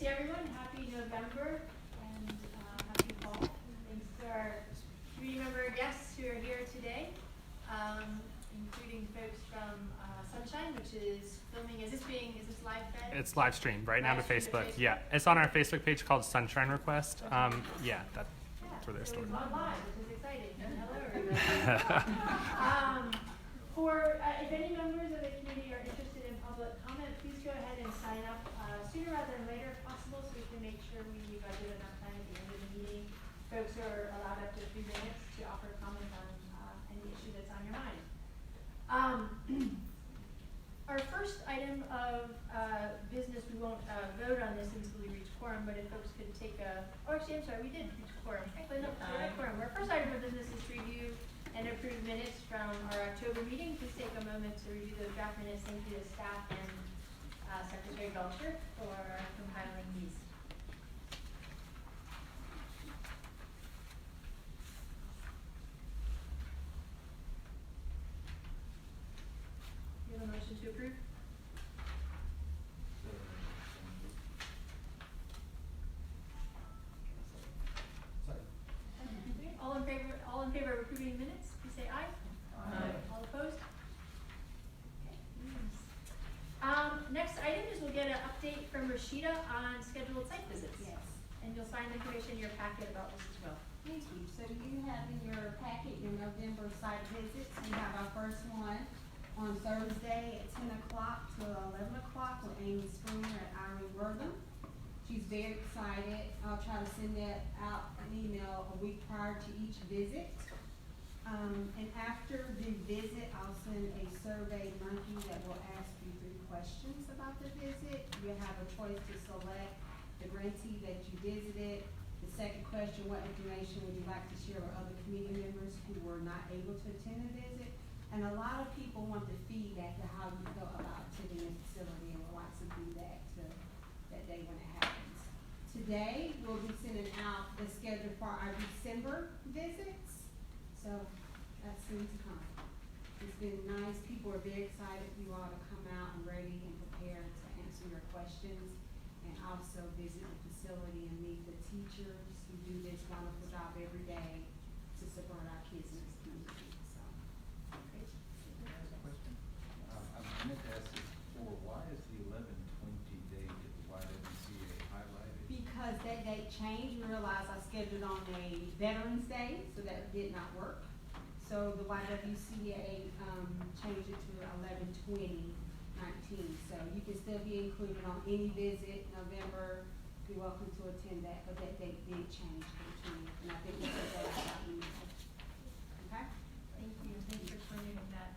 see everyone. Happy November and happy fall. Thanks to our community member guests who are here today, including folks from Sunshine, which is filming. Is this live fed? It's live streamed right now to Facebook. Yeah, it's on our Facebook page called Sunshine Request. That's where they're stored. It's on live, which is exciting. Hello, everybody. If any members of the community are interested in public comment, please go ahead and sign up sooner rather than later if possible, so we can make sure we budget enough time at the end of the meeting. Folks are allowed up to 3 minutes to offer comment on any issue that's on your mind. Our first item of business, we won't vote on this until we reach quorum, but if folks could take we did reach quorum. Actually, no, we're at quorum. Our first item of business is to review and approve minutes from our October meeting. Please take a moment to review those draft minutes. Thank you to staff and Secretary Belcher for compiling these. You have a motion to approve? All in favor of approving minutes, please say aye. Aye. All opposed? Okay. Next item is we'll get an update from Rashida on scheduled site visits. Yes. And you'll find information in your packet about this as well. Thank you. So you have in your packet your November site visits. We have our first one on Thursday at 10 o'clock to 11 o'clock with Amy Spooner and Irene Wortham. She's very excited. I'll try to send that out an email a week prior to each visit. And after the visit, I'll send a survey monkey that will ask you 3 questions about the visit. You'll have a choice to select the grantee that you visited. The second question, what information would you like to share with other community members who were not able to attend the visit? And a lot of people want the feedback to how you felt about attending the facility and would like some feedback to that day when it happens. Today, we'll be sending out the schedule for our December visits. So that's soon to come. It's been nice. People are very excited for you all to come out and ready and prepared to answer your questions and also visit the facility and meet the teachers who do this wonderful job every day to support our kids in this community. So, great. Can I ask a question? I meant to ask this before. Why is the 11/20 date at the YWCA highlighted? Because that date changed, we realized I scheduled on a Veterans Day, so that did not work. So the YWCA changed it to 11/20/19. So you can still be included on any visit November. You're welcome to attend that, but that date did change to the 20th, and I think we said that out in the okay? Thank you. Thanks for explaining that.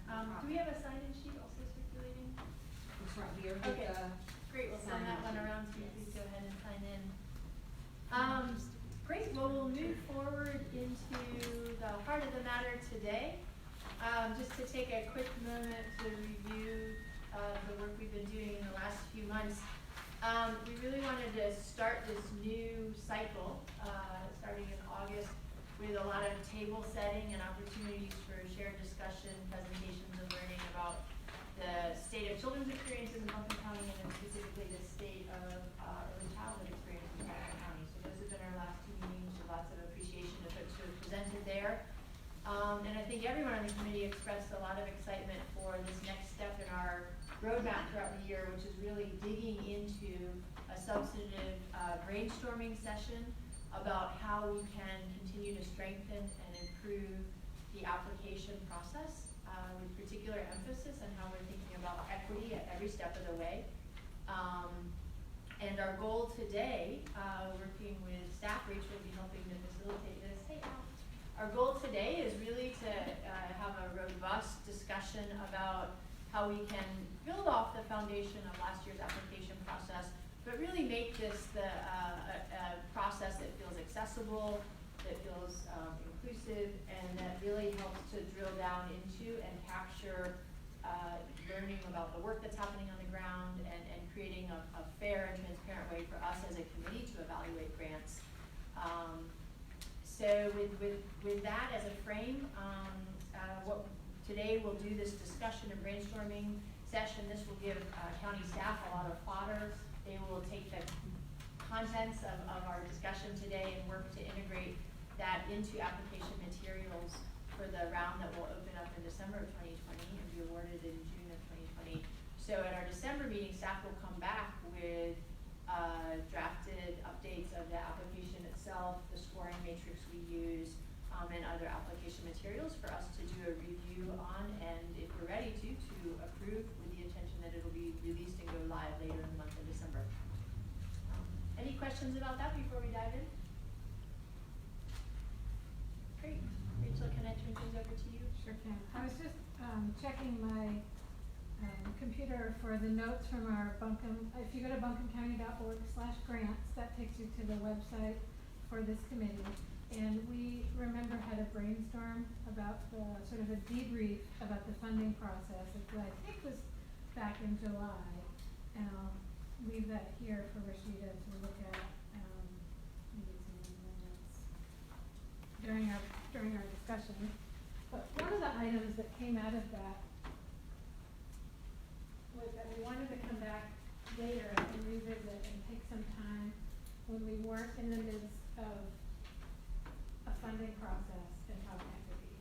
Do we have a sign-in sheet also circulating? It's right here. Okay. Great. We'll send that one around so you please go ahead and sign in. Great. Well, we'll move forward into the heart of the matter today. Just to take a quick moment to review the work we've been doing in the last few months. We really wanted to start this new cycle, starting in August, with a lot of table setting and opportunities for shared discussion, presentations, and learning about the state of children's experiences in Buncombe County, and specifically the state of early childhood experiences in Buncombe County. So those have been our last 2 meetings, with lots of appreciation to folks who have presented there. And I think everyone on the committee expressed a lot of excitement for this next step in our roadmap throughout the year, which is really digging into a substantive brainstorming session about how we can continue to strengthen and improve the application process, with particular emphasis on how we're thinking about equity at every step of the way. And our goal today, working with staff, Rachel will be helping to facilitate this. Hey, Al. Our goal today is really to have a robust discussion about how we can build off the foundation of last year's application process, but really make this a process that feels accessible, that feels inclusive, and that really helps to drill down into and capture learning about the work that's happening on the ground and creating a fair and transparent way for us as a committee to evaluate grants. So with that as a frame, today we'll do this discussion and brainstorming session. This will give county staff a lot of fodder. They will take the contents of our discussion today and work to integrate that into application materials for the round that will open up in December of 2020 and be awarded in June of 2020. So at our December meeting, staff will come back with drafted updates of the application itself, the scoring matrix we use, and other application materials for us to do a review on, and if we're ready to approve with the intention that it'll be released and go live later in the month of December. Any questions about that before we dive in? Great. Rachel, can I turn things over to you? Sure can. I was just checking my computer for the notes from our Buncombe. If you go to buncombecounty.org/grants, that takes you to the website for this committee. And we had a brainstorm about the sort of a debrief about the funding process, which I think was back in July. And I'll leave that here for Rashida to look at maybe some minutes during our discussion. But one of the items that came out of that was that we wanted to come back later and revisit and take some time when we weren't in the midst of a funding process and talk equity.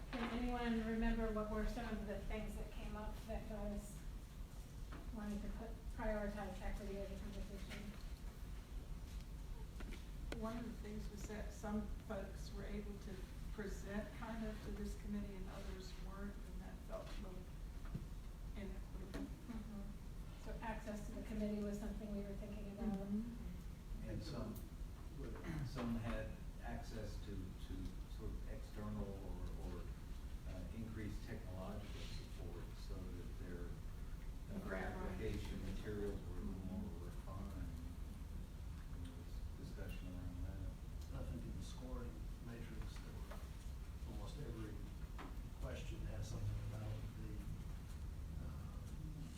Can anyone remember what were some of the things that came up that got us wanting to prioritize equity as a conversation? One of the things was that some folks were able to present kind of to this committee and others weren't, and that felt a little inequitable. Mm-hmm. So access to the committee was something we were thinking about. Mm-hmm. And some had access to sort of external or increased technological support so that their application materials were a little more refined. And there was discussion around that. I think in the scoring matrix, there were almost every question has something about the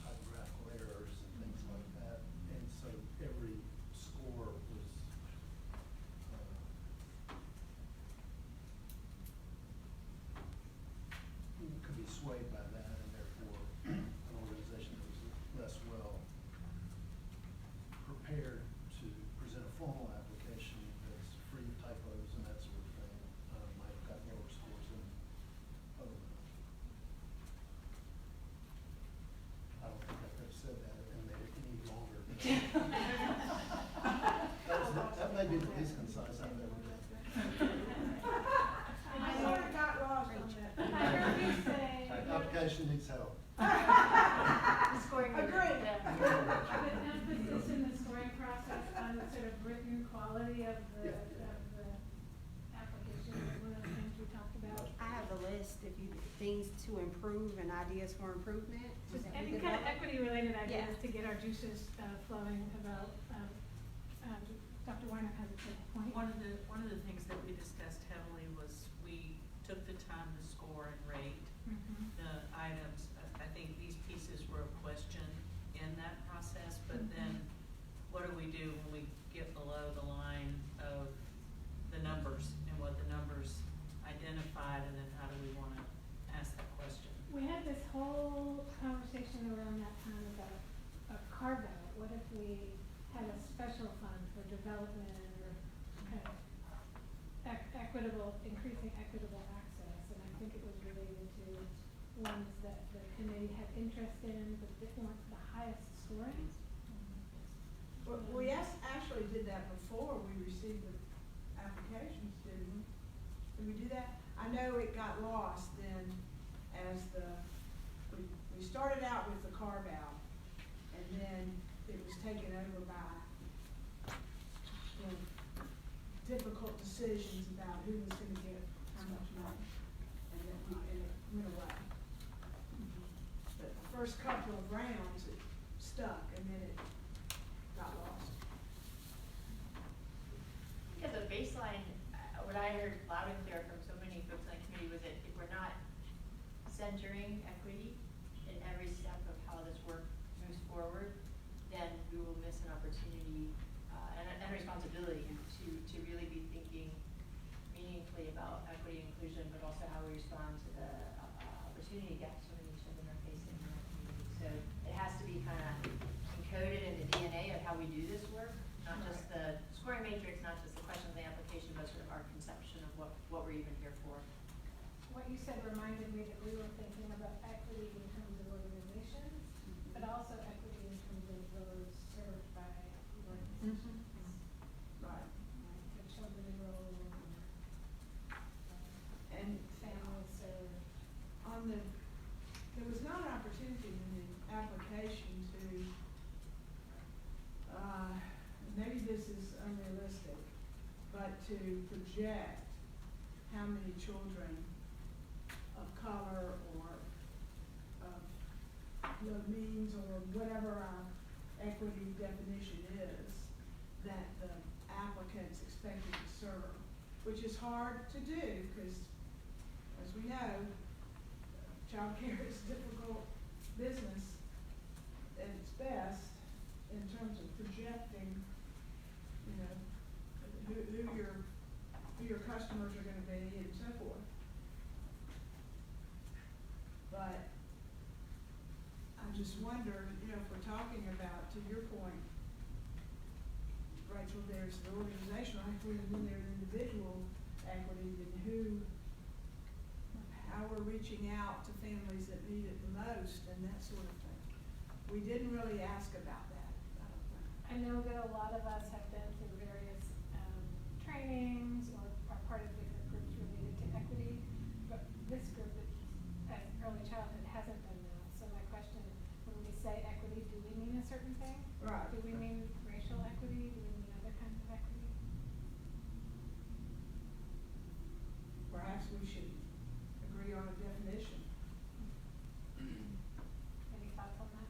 typographical errors and things like that. And so every score was could be swayed by that, and therefore an organization that was less well prepared to present a formal application that's free of typos and that sort of thing might have got lower scores than other ones. I don't think I could have said that and made it any longer. That may be the least concise I've ever been. I sort of got lost on that. I heard you say. Application needs help. The scoring. Agreed. Yeah. With emphasis in the scoring process on the sort of written quality of the application was one of the things we talked about. I have a list if you, things to improve and ideas for improvement. Just Is that any good kind of enough? equity related ideas Yeah. to get our juices flowing about, Dr. Weiner has a good point. One of the things that we discussed heavily was we took the time to score and rate Mhm. the items. I think these pieces were a question in that process, but then what do we do when we get below the line of the numbers and what the numbers identified, and then how do we wanna ask that question? We had this whole conversation around that time about a carve out. What if we had a special fund for development or kind of equitable, increasing equitable access? And I think it was related to ones that the committee had interest in, but that weren't the highest scoring. Well, we actually did that before we received the applications, didn't we? Did we do that? I know it got lost then as we started out with the carve out, and then it was taken over by difficult decisions about who was gonna get how much money, and then it went away. But the first couple of rounds, it stuck, and then it got lost. Because the baseline, what I heard loud and clear from so many folks on the committee was that if we're not centering equity in every step of how this work moves forward, then we will miss an opportunity and responsibility to really be thinking meaningfully about equity and inclusion, but also how we respond to the opportunity gaps so many children are facing in our community. So it has to be kind of encoded in the DNA of how we do this work. matrix, not just the question of the application, but sort of our conception of what we're even here for. What you said reminded me that we were thinking about equity in terms of organizations, but also equity in terms of those served by organizations. Right. Like the children enrolled And families served. there was not an opportunity in the application to, maybe this is unrealistic, but to project how many children of color or of low means or whatever our equity definition is that the applicant's expected to serve, which is hard to do, because as we know, childcare is a difficult business at its best in terms of projecting, you know, who your customers are gonna be and so forth. But I just wonder, you know, if we're talking about, to your point, Rachel, there's the organizational equity, and then there's individual equity, and how we're reaching out to families that need it the most and that sort of thing. We didn't really ask about that, I don't think. I know that a lot of us have been through various trainings or are part of different groups related to equity, but this group at early childhood hasn't done that. So my question, when we say equity, do we mean a certain thing? Right. Do we mean racial equity? Do we mean other kinds of equity? Perhaps we should agree on a definition. Any thoughts on that?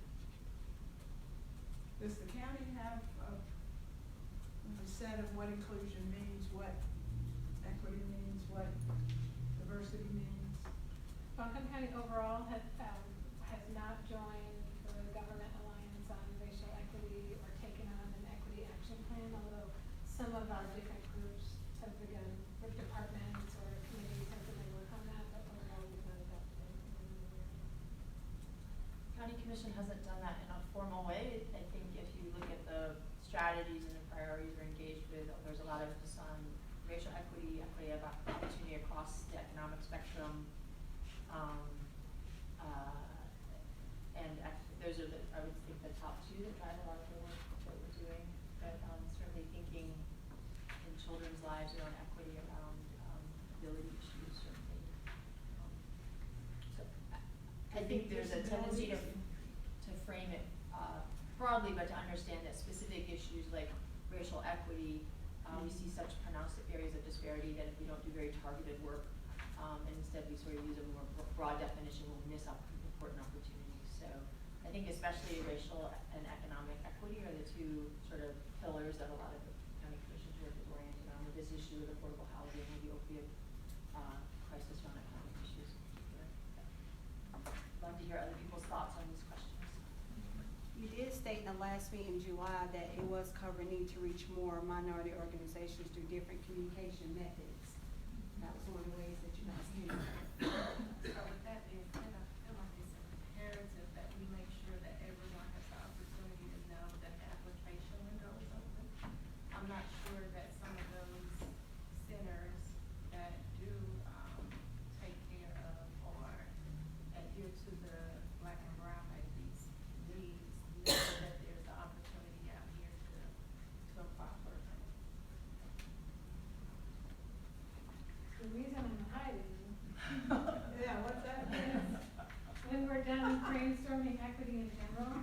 Does the county have a set of what inclusion means, what equity means, what diversity means? Buncombe County overall has not joined the Government Alliance on Racial Equity or taken on an equity action plan, although some of our different groups have begun, or departments or committees have begun work on that, but overall we've not adopted anything in the area. County Commission hasn't done that in a formal way. I think if you look at the strategies and the priorities we're engaged with, there's a lot of emphasis on racial equity, equity of opportunity across the economic spectrum. Those are I would think the top two that drive a lot of the work that we're doing. But certainly thinking in children's lives around equity, around ability issues, certainly. So I think there's a tendency to frame it broadly, but to understand that specific issues like racial equity, we see such pronounced areas of disparity that if we don't do very targeted work, and instead we sort of use a more broad definition, we'll miss out important opportunities. So I think especially racial and economic equity are the two sort of pillars that a lot of the county commission's work is oriented on, with this issue of affordable housing and the opioid crisis around economic issues in particular. Love to hear other people's thoughts on these questions. You did state in the last meeting in July that it was covering need to reach more minority organizations through different communication methods. That was one of the ways that you guys did it. So with that being said, I feel like it's imperative that we make sure that everyone has the opportunity to know that the application window is open. I'm not sure that some of those centers that do, take care of or adhere to the Black and brown babies needs, know that there's an opportunity out here to apply for a grant. The reason I'm hiding Yeah, what's that? is when we're done brainstorming equity in general,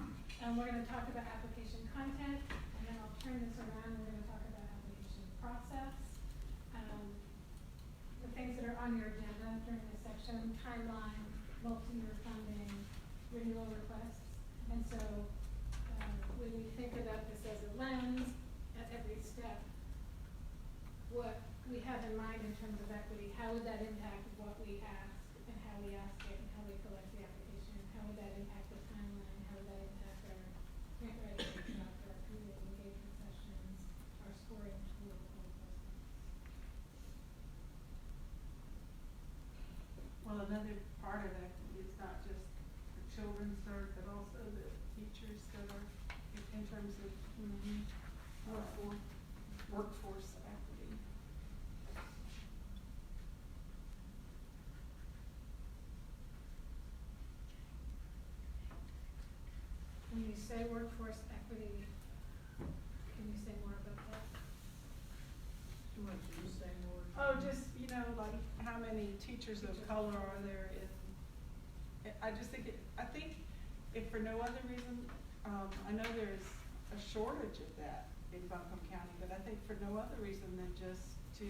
we're gonna talk about application content, and then I'll turn this around, we're gonna talk about application process. The things that are on your agenda during this section, timeline, multi-year funding, renewal requests. And so, when we think about this as a lens at every step, what we have in mind in terms of equity, how would that impact what we ask and how we ask it and how we collect the application? How would that impact the timeline? How would that impact our grant writing workshop, our community engagement sessions, our scoring tools, all of those things? Well, another part of that is not just the children served, but also the teachers that are in terms of workforce. workforce equity. When you say workforce equity, can you say more about that? You want to just say more? Oh, just, you know, like, how many teachers of color are there in, I just think I think if for no other reason, I know there's a shortage of that in Buncombe County, but I think for no other reason than just to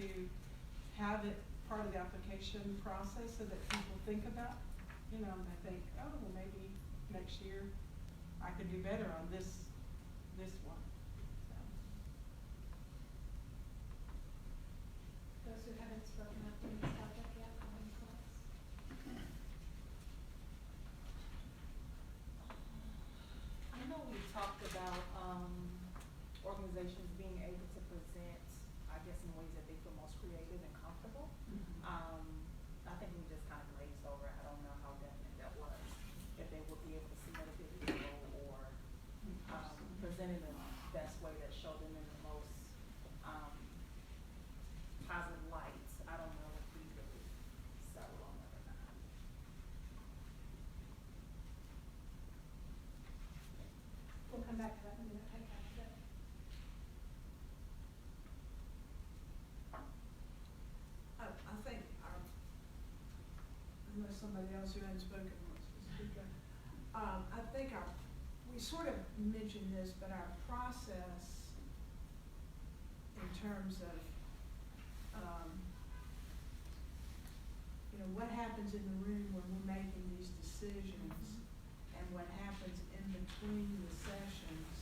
have it part of the application process so that people think about, you know, and they think, oh, well, maybe next year I could do better on this one, so. Those who haven't spoken up in this topic yet, any thoughts? I know we talked about, organizations being able to present, I guess, in ways that they feel most creative and comfortable. I think we just kind of glazed over it. I don't know how definite that was. If they would be able to submit a video or, present in the best way that showed them in the most, positive lights. I don't know if we really settled on that or not. We'll come back to that in a minute, I catch that. I think unless somebody else who hadn't spoken wants to speak up, I think we sort of mentioned this, but our process in terms of, you know, what happens in the room when we're making these decisions and what happens in between the sessions,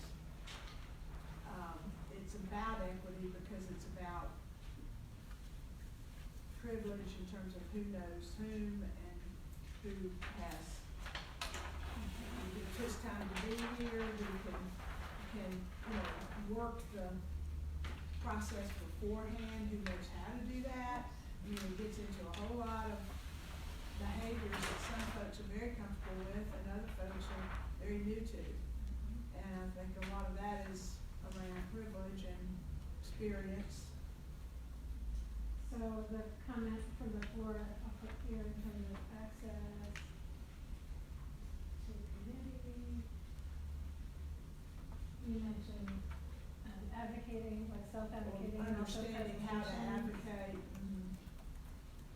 it's about equity because it's about privilege in terms of who knows whom and who has, who took time to be here, who can, you know, work the process beforehand, who knows how to do that. You know, gets into a whole lot of behaviors that some folks are very comfortable with and other folks are very new to. And I think a lot of that is around privilege and experience. So the comment from the floor, I'll put here in terms of access to community. You mentioned advocating, like self-advocating. and also Understanding how to presentation. advocate,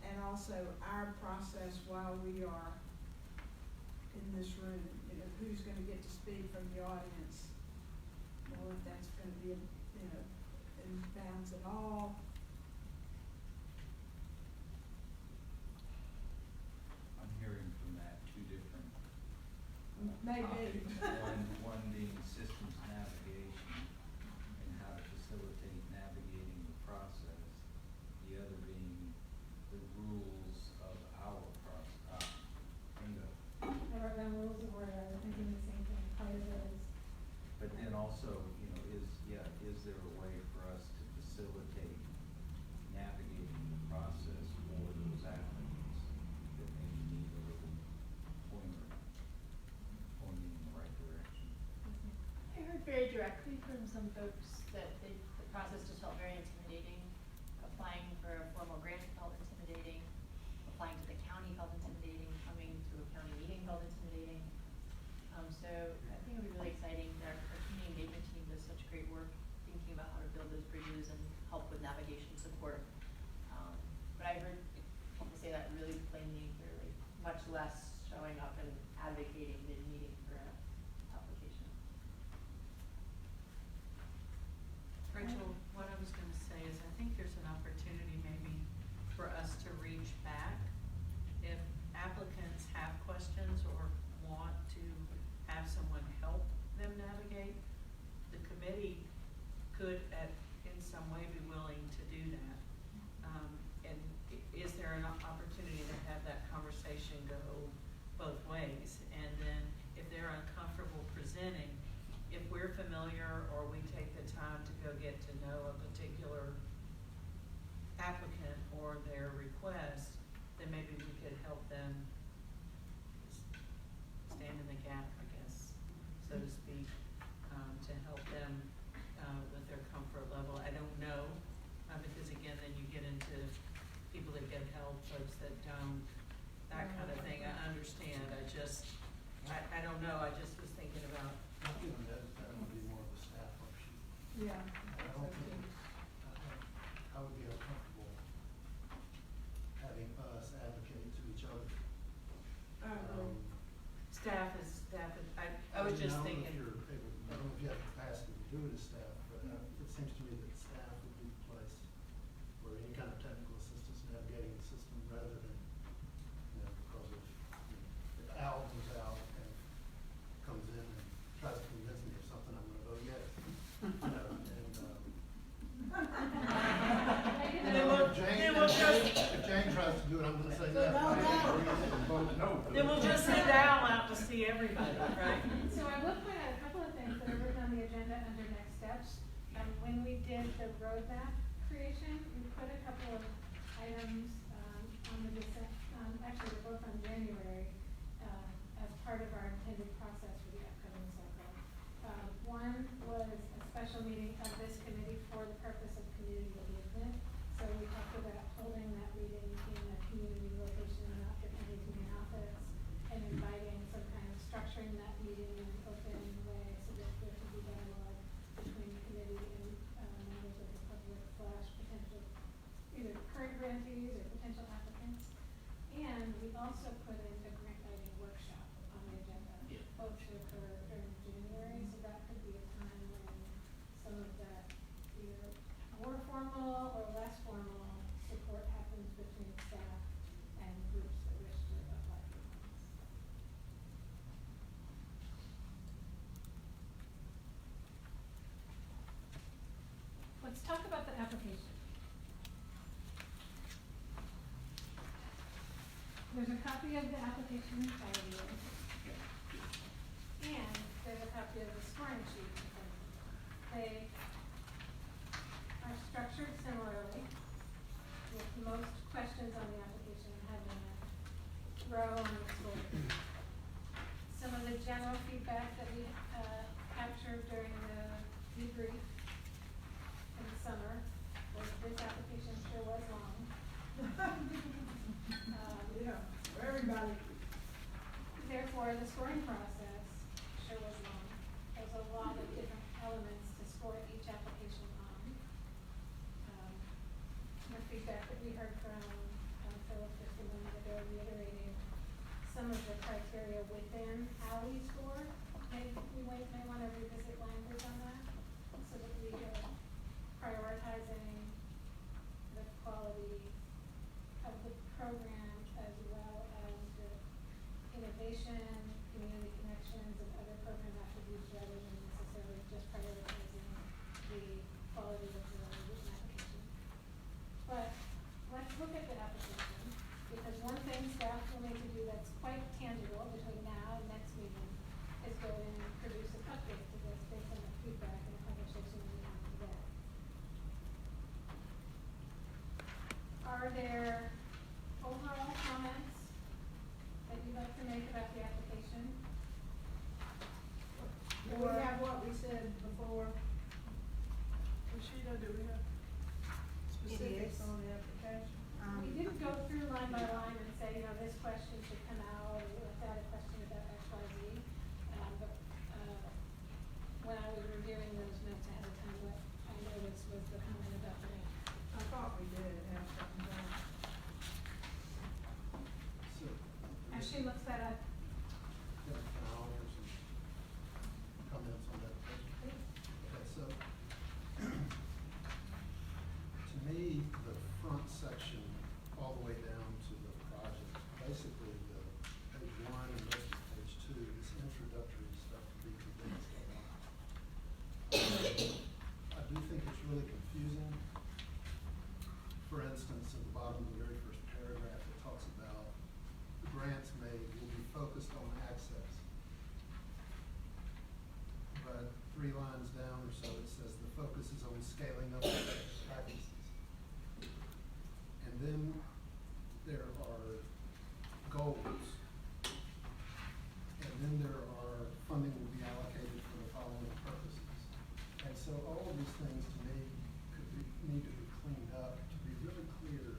and also our process while we are in this room, you know, who's gonna get to speak from the audience, or if that's gonna be, you know, in bounds at all. I'm hearing from that two different Maybe. topics. One being systems navigation and how to facilitate navigating the process. The other being the rules of our process. Bingo. I wrote down rules of order, I was thinking the same thing, part of it is. But then also, you know, is there a way for us to facilitate navigating the process for those applicants that maybe need a little pointing in the right direction? I heard very directly from some folks that the process just felt very intimidating. Applying for a formal grant felt intimidating. Applying to the county felt intimidating. Coming to a county meeting felt intimidating. So I think it would be really exciting that our community engagement team does such great work thinking about how to build those bridges and help with navigation support. But I heard people say that really plainly and clearly, much less showing up and advocating than meeting for an application. Rachel, what I was gonna say is I think there's an opportunity maybe for us to reach back. If applicants have questions or want to have someone help them navigate, the committee could in some way be willing to do that. And is there an opportunity to have that conversation go both ways? And then if they're uncomfortable presenting, if we're familiar or we take the time to go get to know a particular applicant or their request, then maybe we could help them stand in the gap, I guess, so to speak, to help them with their comfort level. I don't know I don't know, I just was thinking about, I think that would be more of a staff worksheet. Yeah. I don't think, I would be uncomfortable having us advocate to each other. I agree. staff is, I was just thinking. I don't know if you have the capacity to do it as staff, but it seems to me that staff would be the place where any kind of technical assistance navigating the system rather than, because of, if Al comes out and comes in and tries to convince me of something, I'm gonna vote yes. If Jane tries to do it, I'm gonna say no. Then we'll just send Al out to see everybody, right? So I will point out a couple of things that are written on the agenda under next steps. When we did the roadmap creation, we put a couple of items, on the actually they're both on January, as part of our intended process for the upcoming cycle. One was a special meeting of this committee for the purpose of community engagement. So we talked about holding that meeting in a community location, not the county main office, and inviting some kind of structuring that meeting in an open way so that there could be dialogue between the committee and members of the public / potential either current grantees or potential applicants. And we also put in a grant writing workshop on the agenda, both to occur during January, so that could be a time when some of that either more formal or less formal support happens between staff and groups that wish to apply for funds. Let's talk about the application. There's a copy of the application in front of you. And there's a copy of the scoring sheet in front of you. They are structured similarly, with most questions on the application having a row on the score. Some of the general feedback that we captured during the debrief in the summer was this application sure was long. Yeah, for everybody. Therefore, the scoring process sure was long. There's a lot of different elements to score each application on. The feedback that we heard from Philip just a moment ago reiterating some of the criteria within how we score. We may want to revisit language on that so that we are prioritizing the quality of the program as well as the innovation, community connections, and other program attributes rather than necessarily just prioritizing the quality of the written application. But let's look at the application, because one thing staff will need to do that's quite tangible between now and next meeting is go in and produce an update to this based on the feedback and the conversation we had today. Are there overall comments that you'd like to make about the application? Do we have what we said before? Rashida, do we have specifics on the application? We didn't go through line by line and say, this question should come out, or let's add a question about X, Y, Z. But when I was reviewing those notes ahead of time, what I noticed was the comment about the grant. I thought we did have something done. So. As she looks that up, Can I offer some comments on that question? Okay, so, to me, the front section, all the way down to the project, basically the page 1 and most of page 2, is introductory stuff to be convinced about. I do think it's really confusing. For instance, at the bottom of the very first paragraph, it talks about the grants made will be focused on access. But 3 lines down or so, it says the focus is on scaling up practices. And then there are goals. And then there are funding will be allocated for the following purposes. And so all of these things to me need to be cleaned up to be really clear.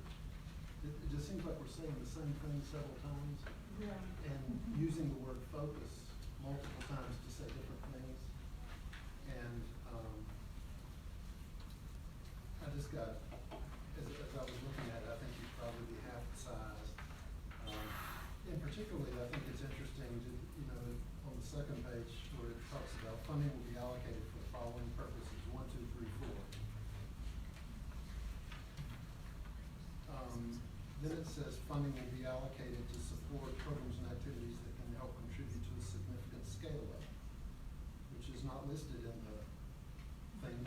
It just seems like we're saying the same thing several times. Yeah. and using the word focus multiple times to say different things. And, I just got, as I was looking at it, I think you'd probably be half the size. And particularly, I think it's interesting to, you know, on the second page where it talks about funding will be allocated for the following purposes, 1, 2, 3, 4. Then it says funding will be allocated to support programs and activities that can help contribute to a significant scale up, which is not listed in the thing,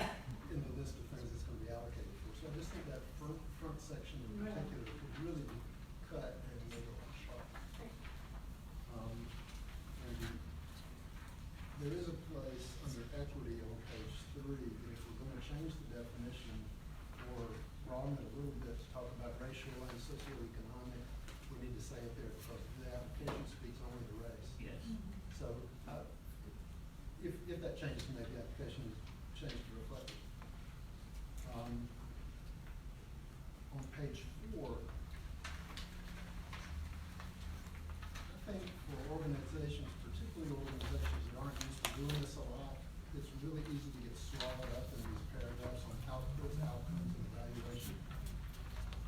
in the list of things it's gonna be allocated for. So I just think that front section in Right. particular could really be cut and made a lot sharper. And there is a place under equity on page 3, that if we're gonna change the definition or broaden it a little bit to talk about racial and socioeconomic, we need to say it there because the application speaks only to race. Yes. So, if that changes to make the application change to reflect it. On page 4, I think for organizations, particularly organizations that aren't used to doing this a lot, it's really easy to get swallowed up in these paragraphs on outputs, outcomes, and evaluation.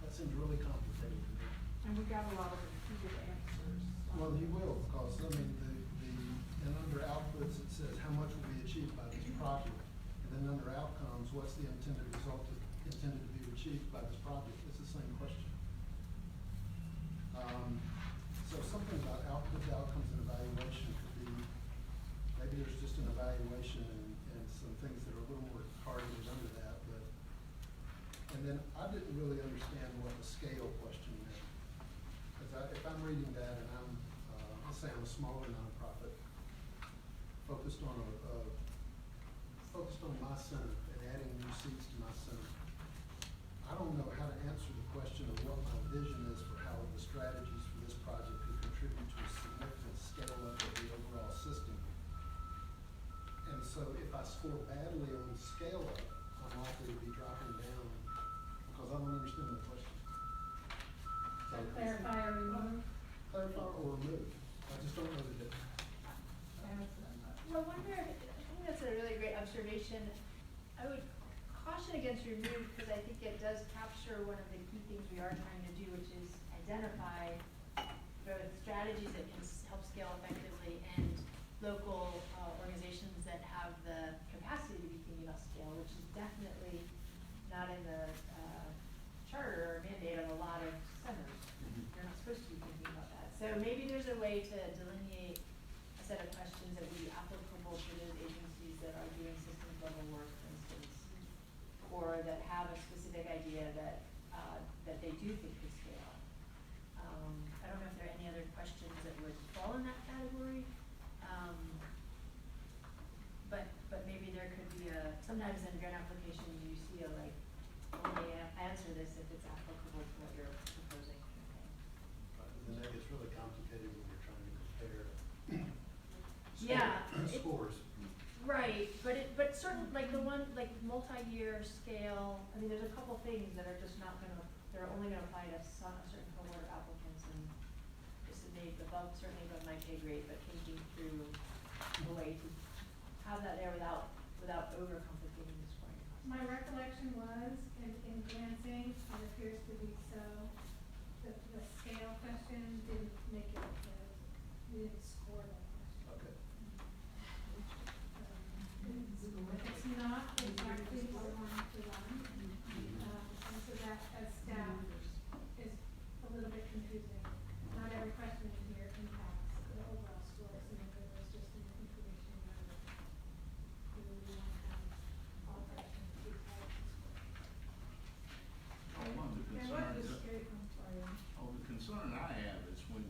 That seems really complicated to me. And we got a lot of repeated answers. Well, you will, because, I mean, and under outputs, it says how much will be achieved by this project. And then under outcomes, what's the intended result intended to be achieved by this project? It's the same question. So something about outputs, outcomes, and evaluation could be, maybe there's just an evaluation and some things that are a little more targeted under that, but, and then I didn't really understand what the scale question meant. Because if I'm reading that and let's say I'm a smaller nonprofit, focused on my center and adding new seats to my center, I don't know how to answer the question of what my vision is for how the strategies for this project could contribute to a significant scale up of the overall system. And so if I score badly on the scale up, I'm likely to be dropping down because I don't understand the question. So clarify or remove? Clarify or remove. I just don't know the difference. Well, I wonder, I think that's a really great observation. I would caution against remove because I think it does capture one of the key things we are trying to do, which is identify both strategies that can help scale effectively and local organizations that have the capacity to be thinking about scale, which is definitely not in the charter or mandate of a lot of centers. They're not supposed to be thinking about that. So maybe there's a way to delineate a set of questions that would be applicable to those agencies that are doing systems level work, for instance, or that have a specific idea that they do think could scale. I don't know if there are any other questions that would fall in that category. But maybe there could be sometimes in grant application you see only answer this if it's applicable to what you're proposing. Then that gets really complicated when you're trying to compare Yeah, scores. Right, but certain, like the one, like multi-year scale, I mean, there's a couple things that are just not gonna, they're only gonna apply to a certain cohort of applicants, and this is maybe certainly above my pay grade, but thinking through a way to have that there without over-complicating the scoring process. My recollection was, in glancing, it appears to be so, the scale question didn't make it, we didn't score that question. Okay. It's not exactly what we want to run, and so that as staff is a little bit confusing. Not every question in here impacts the overall score, so maybe it was just an information number. We want to have all questions be tied to score. One of the And what concerns, is scary, I'm sorry. the concern I have is when,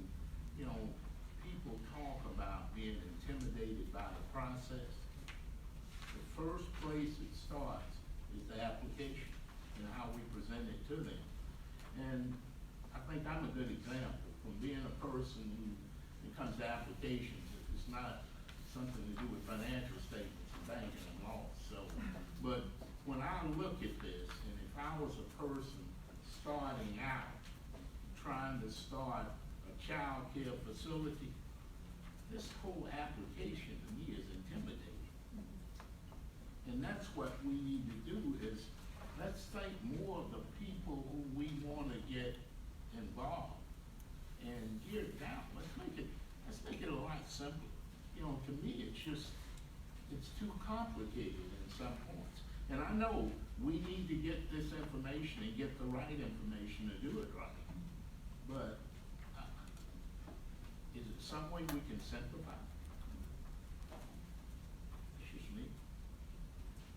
people talk about being intimidated by the process, the first place it starts is the application and how we present it to them. And I think I'm a good example from being a person who, when it comes to applications, it's not something to do with financial statements and banking and law. So, but when I look at this, and if I was a person starting out, trying to start a child care facility. This whole application to me is intimidating. And that's what we need to do is, let's think more of the people who we wanna get involved and gear it down. Let's make it a lot simpler. You know, to me, it's too complicated in some points. And I know we need to get this information and get the right information to do it right. But, is it some way we can simplify? It's just me.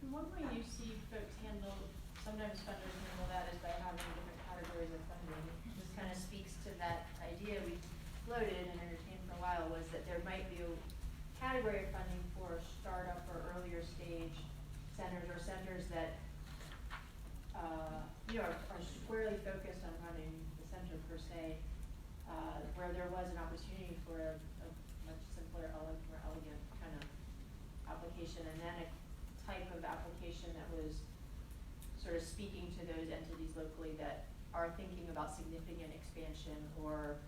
And one way you see folks handle, sometimes funders handle that is by having different categories of funding. This kind of speaks to that idea we floated and entertained for a while, was that there might be a category of funding for startup or earlier stage centers or centers that, are squarely focused on running the center per se, where there was an opportunity for a much simpler, more elegant kind of application, and then a type of application that was sort of speaking to those entities locally that are thinking about significant expansion or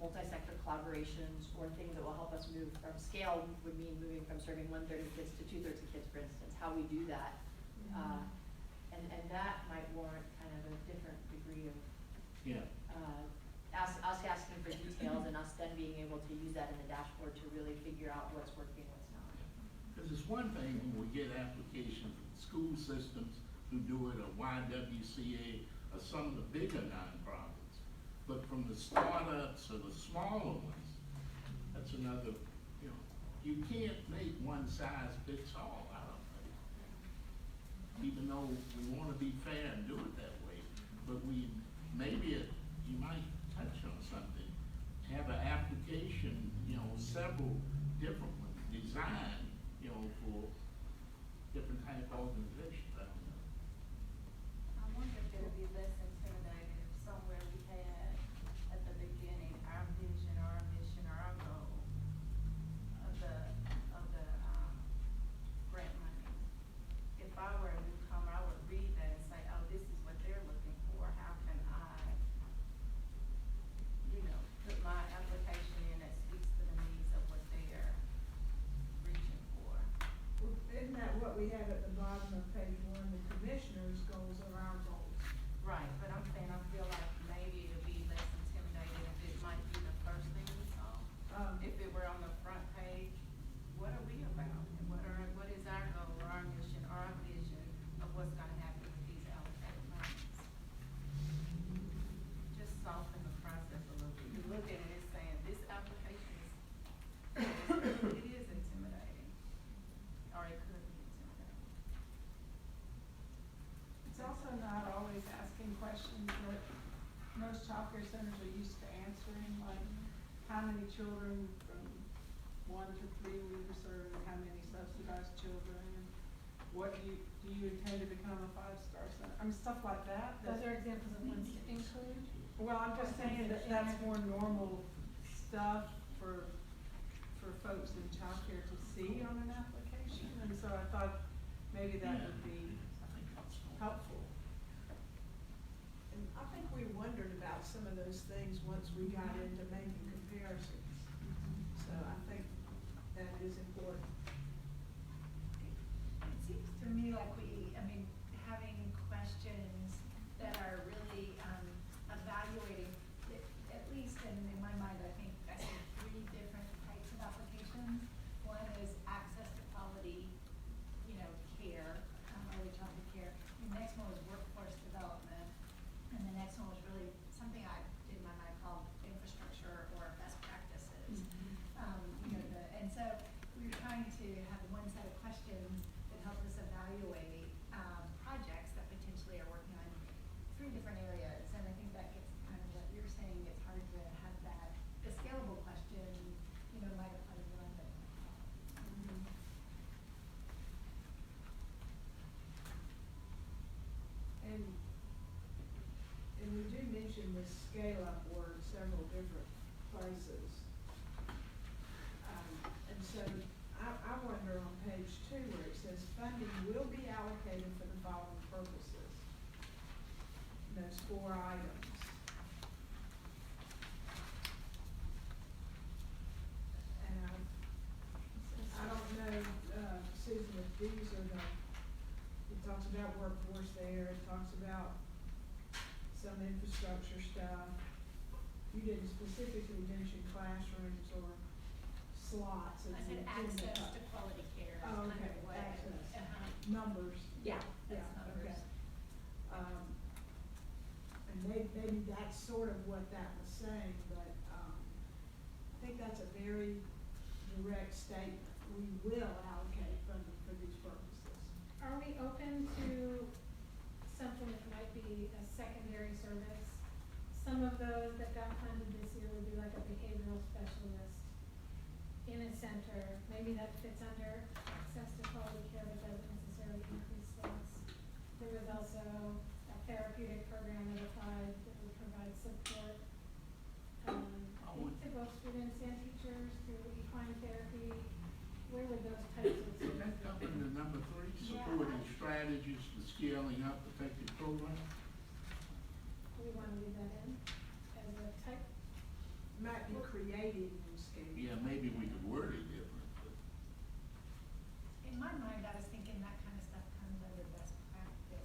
multi-sector collaborations or things that will help us move from scale, would mean moving from serving 1/3 of kids to 2/3 of kids, for instance, how we do that. And that might warrant kind of a different degree of Yeah. us asking for details and us then being able to use that in the dashboard to really figure out what's working, what's not. Because it's one thing when we get applications from school systems who do it, or YWCA, or some of the bigger nonprofits. But from the startups or the smaller ones, that's another, you can't make one size fits all, I don't think. Even though we wanna be fair and do it that way, but you might touch on something, have an application, several different ones designed, for different type of organizations, I don't know. I wonder if it would be less intimidating if somewhere we had at the beginning our vision, or our mission, or our goal of the grant money. If I were a newcomer, I would read that and say, oh, this is what they're looking for, how can I, put my application in that speaks to the needs of what they're reaching for. Well, isn't that what we have at the bottom of page 1, the commissioner's goals are our goals? Right, but I'm saying, I feel like maybe it'd be less intimidating if it might be the first thing we saw. If it were on the front page, what are we about? And what is our goal, or our mission, or our vision of what's gonna happen with these allocated funds? Just soften the process a little bit. You look at it, it's saying, this application it is intimidating, or it could be intimidating. It's also not always asking questions that most childcare centers are used to answering, like how many children from 1 to 3 we were serving, how many subsidized children, what do you intend to become a 5-star center? I mean, stuff like that. Those are examples of ones to include. Well, I'm just saying that that's more normal stuff for folks in childcare to see on an application, and so I thought maybe that would be helpful. And I think we wondered about some of those things once we got into making comparisons. So I think that is important. It seems to me like having questions that are really evaluating, at least in my mind, I think I see 3 different types of applications. One is access to quality, care, early childhood care. The next one was workforce development. And the next one was really something I did in my mind called infrastructure or best practices. And so we were trying to have one set of questions that help us evaluate projects that potentially are working on 3 different areas. And I think that gets kind of what you're saying, it's hard to have that, the scalable question, might apply to one, but. And we do mention the scale-up word several different places. And so I wonder on page 2 where it says funding will be allocated for the following purposes. Those 4 items. talks about workforce there, it talks about some infrastructure stuff. You didn't specifically mention classrooms or slots I as said an access agenda. to quality care is Oh, kind okay, of what, access. Numbers. Yeah, Yeah, that's numbers. okay. And maybe that's sort of what that was saying, but, I think that's a very direct statement. We will allocate funding for these purposes. Are we open to something that might be a secondary service? Some of those that got funded this year would be like a behavioral specialist in a center. Maybe that fits under access to quality care, but doesn't necessarily increase slots. There was also a therapeutic program that applied that would provide support, I think to both students and teachers through equine therapy. Where would those types of Did that services? come into number 3, Yeah. supporting strategies for scaling up effective programs? Do we wanna leave that in as a type? Might be creative and scale. Yeah, maybe we could word it different, but. In my mind, I was thinking that kind of stuff comes under best practices,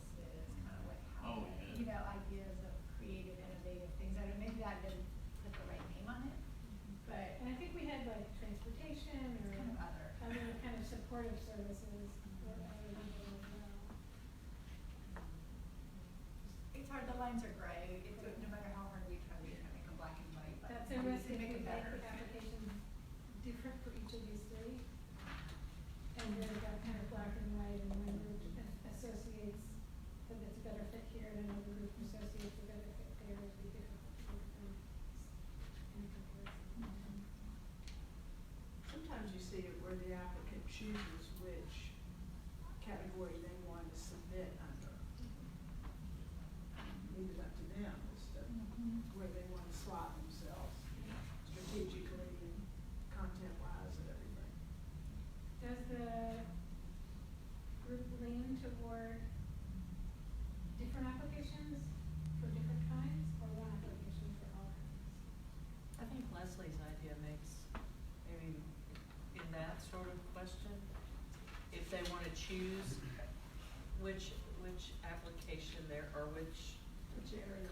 kind of like how, Oh, yeah. you know, ideas of creative, innovative things. I don't, maybe that didn't put the right name on it, but And I think we had like transportation or kind of other. other kind of supportive services or other level as well. It's hard, the lines are gray, no matter how hard we try to make them black and white, but That's a we risk can if make we it make better. the application different for each of these three. And then it got kind of black and white, and one group associates that it's a better fit here, and another group associates a better fit there, it'd be difficult to make them in comparison. Sometimes you see it where the applicant chooses which category they want to submit under. Leave it up to them as to where they want to slot themselves strategically and content-wise and everything. Does the group lean toward different applications for different kinds, or one application for all kinds? I think Leslie's idea makes, maybe in that sort of question, if they wanna choose which application they're, or which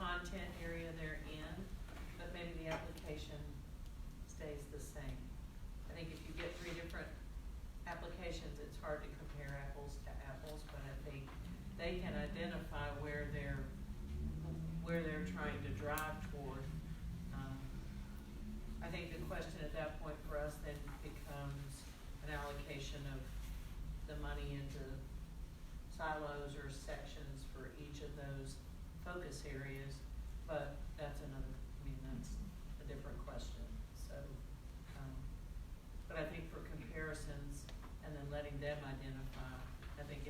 content area they're in, but maybe the application stays the same. I think if you get 3 different applications, it's hard to compare apples to apples, but I think they can identify where they're trying to drive toward. I think the question at that point for us then becomes an allocation of the money into silos or sections for each of those focus areas, but that's a different question, so, but I think for comparisons and then letting them identify, I think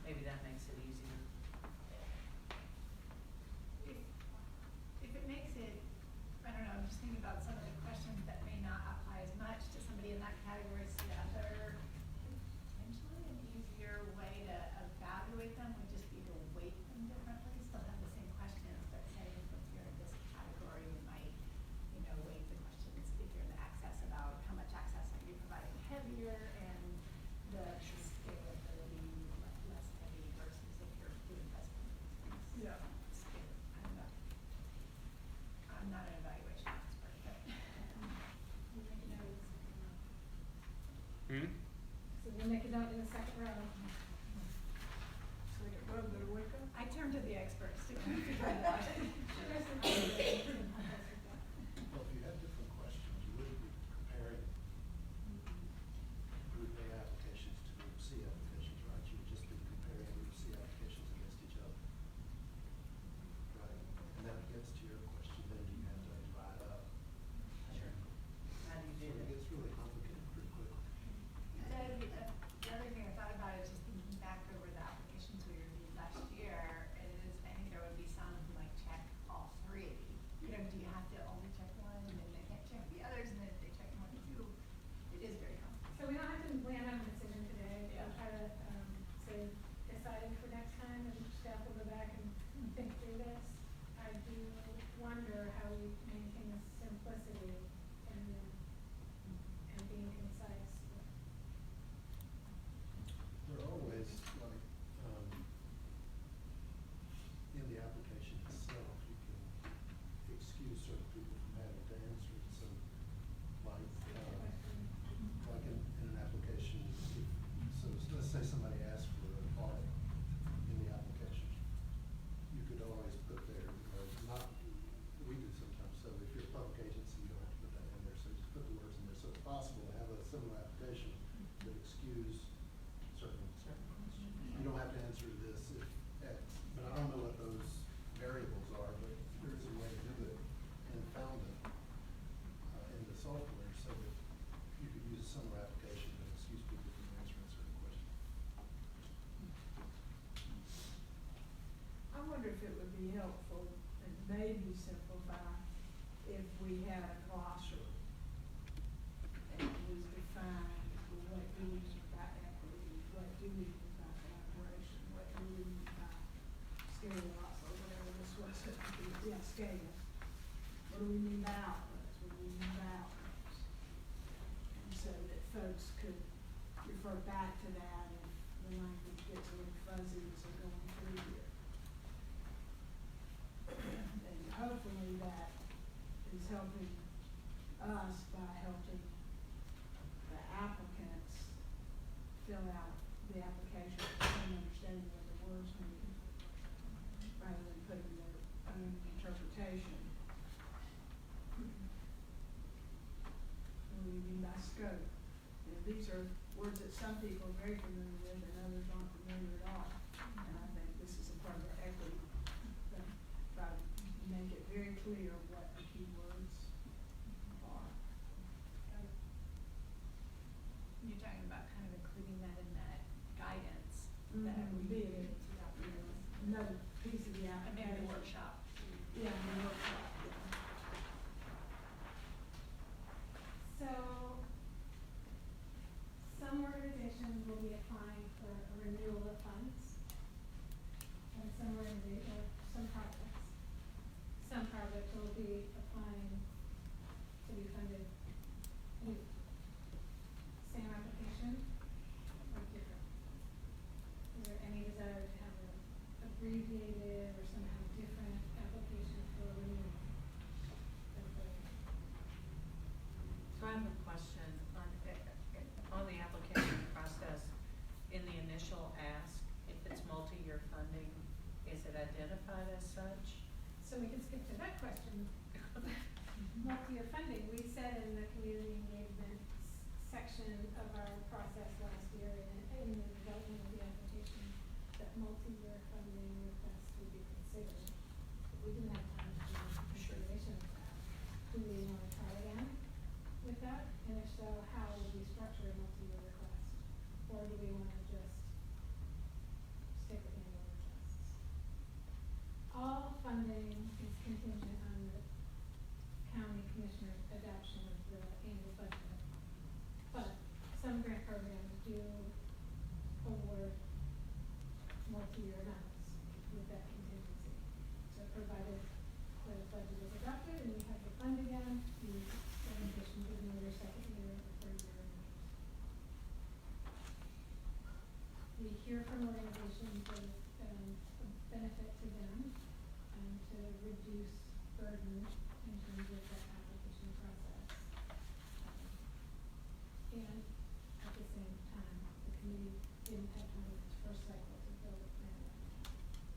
maybe that makes it easier. If it makes it, I don't know, I'm just thinking about some of the questions that may not apply as much to somebody in that category as the other. Potentially an easier way to evaluate them would just be to weight them differently, still have the same questions, but say if you're in this category, you might, you know, weight the questions, if you're in the access, about how much access are you providing heavier, and the scalability less heavy versus if you're doing best practices. Yeah. I don't know. I'm not an evaluation expert, but. We'll make a note. Hmm? So we'll make a note in the second row. So you go to Wicca? I turn to the experts to figure it out. Well, if you have different questions, you wouldn't be comparing Group A applications to Group C applications, right? You would just be comparing Group C applications against each other. Right? And that gets to your question, then do you have to divide up? Sure. How do you do So it that? gets really complicated pretty quickly. The other thing I thought about is just thinking back over the applications we reviewed last year, is I think there would be some who like check all 3. You know, do you have to only check one and then they can't check the others, and then if they check 1 or 2, it is very complicated. So we don't have to land on a decision today, Yeah. we'll try to, say, decide for next time, and staff will go back and think through this. I do wonder how we maintain the simplicity and being concise. There are ways, like, if it would be helpful and maybe simplify if we had a glossary and it was defined, what do we mean by equity, what do we mean by collaboration, what do we mean by scale loss or whatever this was, scale. What do we mean by outlets, what do we mean by outcomes? And so that folks could refer back to that if the language gets a little fuzzy as they're going through here. And hopefully that is helping us by helping the applicants fill out the application and understanding what the words mean, rather than putting their own interpretation. What do you mean by scope? You know, these are words that some people are very familiar with and others aren't familiar at all. And I think this is a part of our equity, try to make it very clear what the key words are. You're talking about kind of including that in that guidance that we Be do it, throughout the year. another piece of the I mean, application. the workshop. Yeah, the workshop, yeah. So, some organizations will be applying for a renewal of funds. And some projects. Some projects will be applying to be funded, same application or different? Is there any desire to have an abbreviated or somehow different application for renewal? So I have a question on the application process. In the initial ask, if it's multi-year funding, is it identified as such? So we can skip to that question. Multi-year funding, we said in the community engagement section of our process last year in the development of the application that multi-year funding requests would be considered. But we didn't have time to do a consideration of that. Do we want to try again with that? And if so, how would we structure a multi-year request? Or do we want to just stick with annual requests? All funding is contingent on the county commissioner's adoption of the annual budget. But some grant programs do award multi-year amounts with that contingency. So provided the budget is adopted and you have the fund again, you, in addition to another second year or third year amount. We hear from organizations of benefit to them to reduce burden in terms of that application process. And at the same time, the committee didn't have time in its first cycle to build a plan.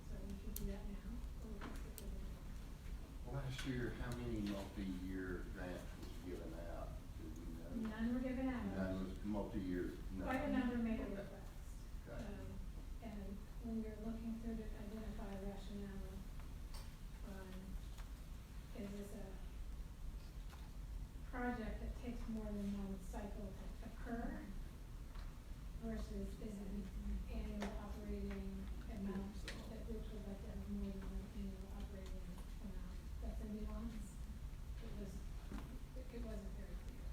So we could do that now, or we could stick with it. Last year, how many multi-year grants was given out? Do we know? None were given out. None was multi-year, no. Quite a number made a request. Okay. And when we were looking through to identify a rationale, is this a project that takes more than one cycle to occur versus is it an annual operating amount that which would like to have more than one annual operating amount? That's a nuance. It wasn't very clear.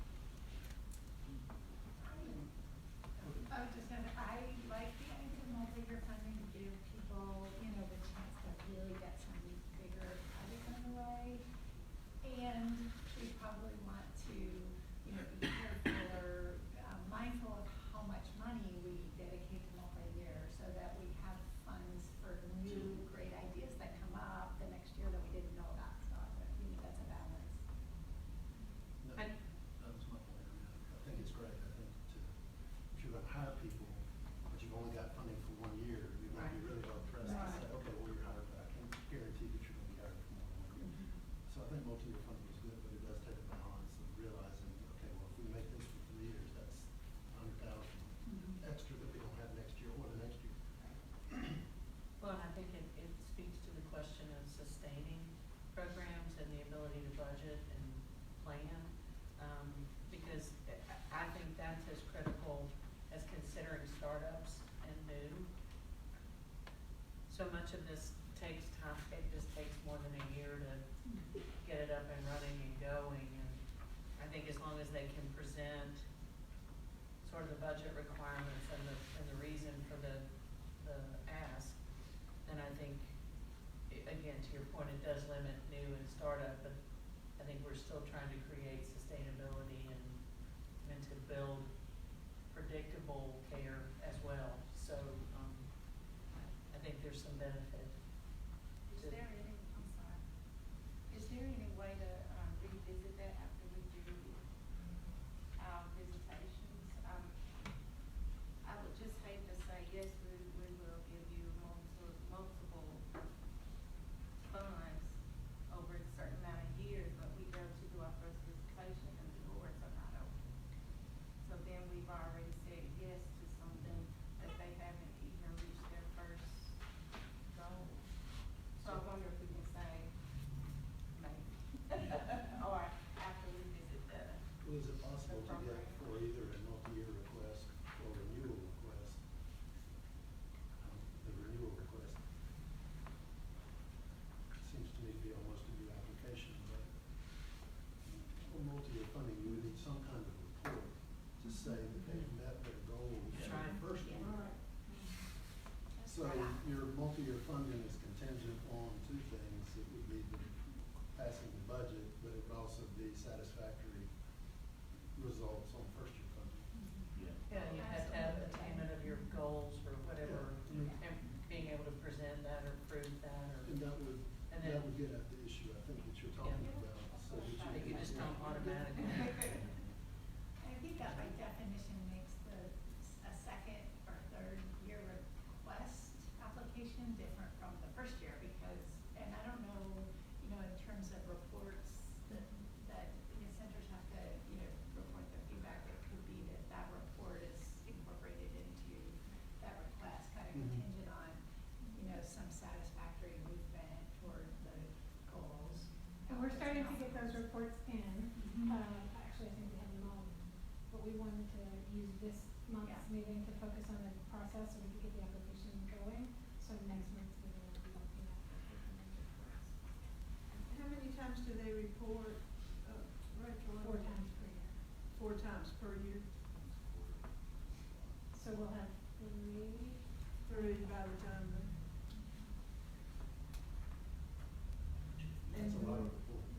I was just gonna, I like the idea of multi-year funding to give people, the chance to really get some bigger projects underway. And we probably want to, be careful or mindful of how much money we dedicate to multi-year so that we have funds for new great ideas that come up the next year that we didn't know about. So I think that's a balance. No, And- that was my point. I think it's great. I think if you're gonna hire people, but you've only got funding for 1 year, you're gonna be really hard pressed to Right. say, okay, well, you're hired, but I can't guarantee that you're gonna be hired for more than 1 year. So I think multi-year funding is good, but it does take a balance of realizing, okay, well, if we make this for 3 years, that's 100,000 extra that we don't have next year or the next year. Well, and I think it speaks to the question of sustaining programs and the ability to budget and plan. Because I think that's as critical as considering startups and new. So much of this takes time. it just takes more than a year to get it up and running and going, and I think as long as they can present sort of the budget requirements and the reason for the ask, then I think, again, to your point, it does limit new and startup, but I think we're still trying to create sustainability and to build predictable care as well, so, I think there's some benefit. Is there any, I'm sorry, is there any way to revisit that after we do our visitations? I would just hate to say, yes, we will give you multiple funds over a certain amount of years, but we go to do our first visitation and the doors are not open. So then we've already said yes to something that they haven't even reached their first goal. So I wonder if we can say maybe, or after we visit the. Well, is it possible to get program. for either a multi-year request or renewal request? The renewal request seems to me to be almost a new application, but for multi-year funding, you would need some kind of report to say that they've met their goals in Right. the first year. Right. So your multi-year funding is contingent on two things. It would be the passing the budget, but it would also be satisfactory results on first-year funding. Yeah, you have to have attainment of your goals or whatever, Yeah. and being able to present that or prove that, or, And that would, And that then- would get at the issue I think that you're talking about, so that you. I think you just don't automatically. I think that by definition makes a second or third year request application different from the first year, because, and I don't know, you know, in terms of reports that the centers have to, you know, report their feedback, it could be that report is incorporated into that request, kind of Mhm. contingent on, you know, some satisfactory movement toward the goals. And we're starting to get those reports in. Mhm. Actually, I think we have them all, but we wanted to use this month's Yeah. meeting to focus on the process so we could get the application going. So next month's meeting will be looking at those reports. How many times do they report, Rachel? 4 times per year. 4 times per year? So we'll have 3. 3 by the time the. That's a lot of reporting.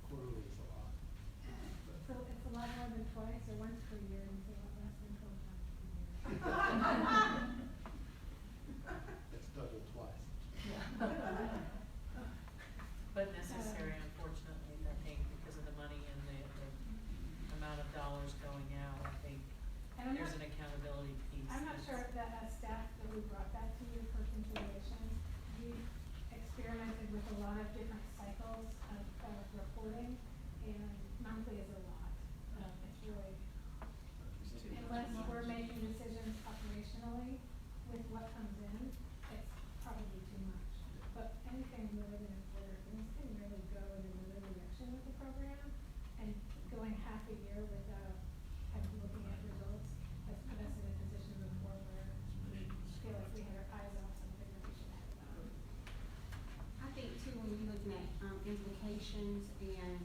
Quarterly is a lot. So it's a lot more than twice or once per year, and it's a lot less than 12 times per year. It's double twice. But necessary, unfortunately, I think, because of the money and the amount of dollars going out, I think And I'm there's not- an accountability piece. I'm not sure if that as staff that we brought that to you for consideration. We experimented with a lot of different cycles of reporting, and monthly is a lot. It's really, unless we're making decisions operationally with what comes in, it's probably too much. But anything more than a quarter, things can really go in another direction with the program, and going half a year without looking at results has put us in a position before where we feel like we had our eyes off something that we should have done. I think too, when you're looking at, implications and,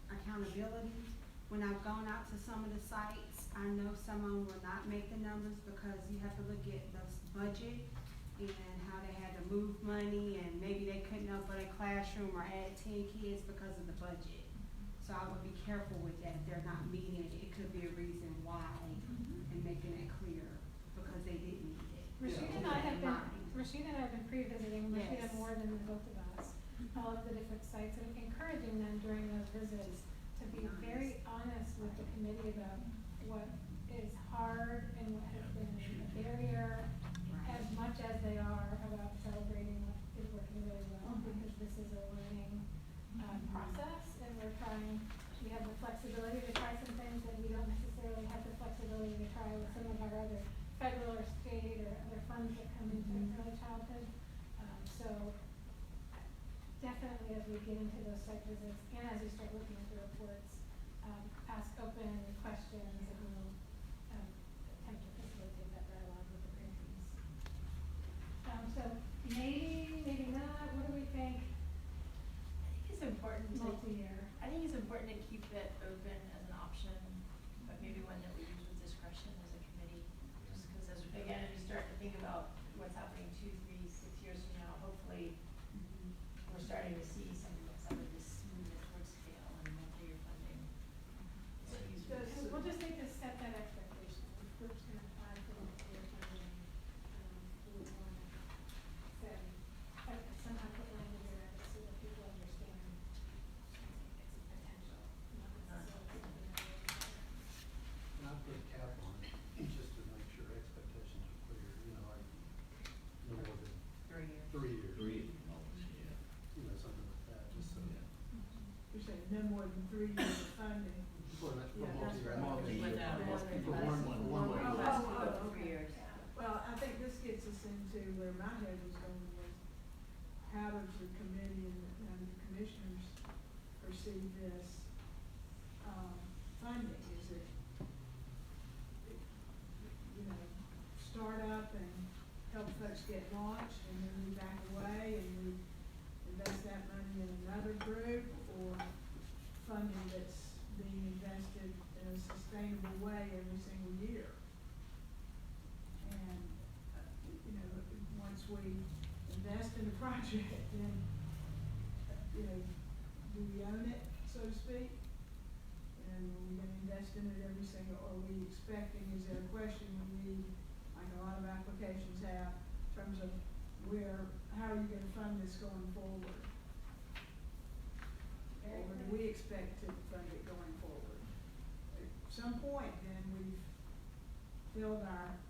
accountability, when I've gone out to some of the sites, I know some of them will not make the numbers because you have to look at the budget and how they had to move money, and maybe they couldn't open a classroom or add 10 kids because of the budget. So I would be careful with that. If they're not meeting it, it could be a reason why, and making it clear, because they didn't need it. Rashida and I have been pre-visiting, Rashida Yes. more than the both of us, all of the different sites, and encouraging them during those visits to be very honest with the committee about what is hard and what has been a barrier, as much as they are about celebrating what is working really well, because this is a learning process, and we have the flexibility to try some things that we don't necessarily have the flexibility to try with some of our other federal or state or other funds that come into early childhood. So definitely as we get into those site visits and as we start looking at the reports, ask open questions, and we'll attempt to facilitate that dialogue with the grantees. So 3 years of funding. For that, for Yeah, that's multi-year right. application. Multi-year. For one way. Okay. Well, I think this gets us into where my head was going was, how does the committee and the commissioners perceive this, funding? Is it, you know, start up and help folks get launched and then we back away and we invest that money in another group, or funding that's being invested in a sustainable way every single year? And, you know, once we invest in a project, then, you know, do we own it, so to speak? And are we gonna invest in it every single, or are we expecting, is there a question we need, like a lot of applications have, in terms of how are you gonna fund this going forward? Or do we expect to fund it going forward? At some point, then we've filled our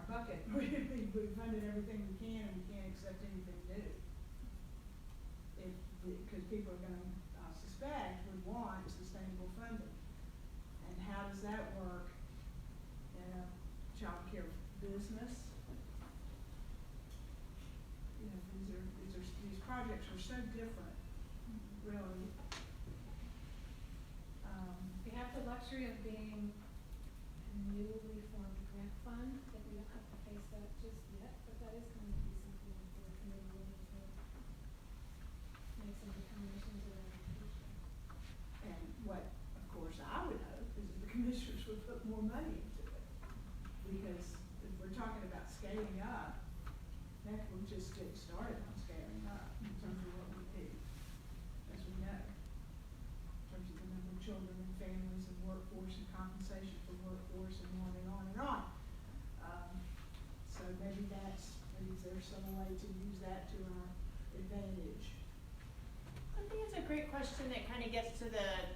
bucket. We've funded everything we can, and we can't accept anything new. Because people are gonna, suspect, would want sustainable funding. And how does that work in a childcare business? You know, these projects are so different, really. We have the luxury of being a newly formed grant fund, that we don't have to face that just yet, but that is going to be something that the committee will need to make some determinations around in the future. And what, of course, I would hope is that the commissioners would put more money into it. Because if we're talking about scaling up, heck, we're just getting started on scaling up in terms of what we do, as we know. In terms of the number of children and families and workforce and compensation for workforce and on and on and on. So maybe there's some way to use that to our advantage. I think it's a great question that kind of gets to the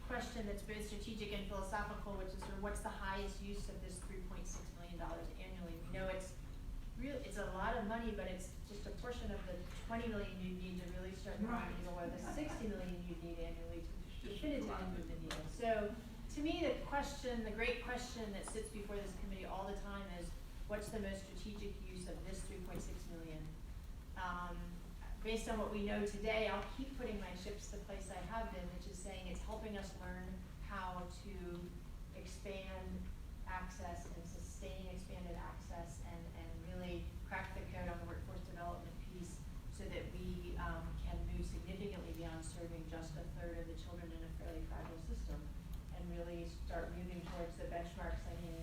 question that's both strategic and philosophical, which is sort of what's the highest use of this $3.6 million annually? We know it's a lot of money, but it's just a portion of the 20 million you need to really start moving the needle, or the 60 million you need annually to definitively move the needle. So to me, the great question that sits before this committee all the time is, what's the most strategic use of this 3.6 million? Based on what we know today, I'll keep putting my chips the place I have been, which is saying it's helping us learn how to expand access and sustain expanded access and really crack the code on the workforce development piece so that we can move significantly beyond serving just a third of the children in a fairly fragile system and really start moving towards the benchmarks. I mean,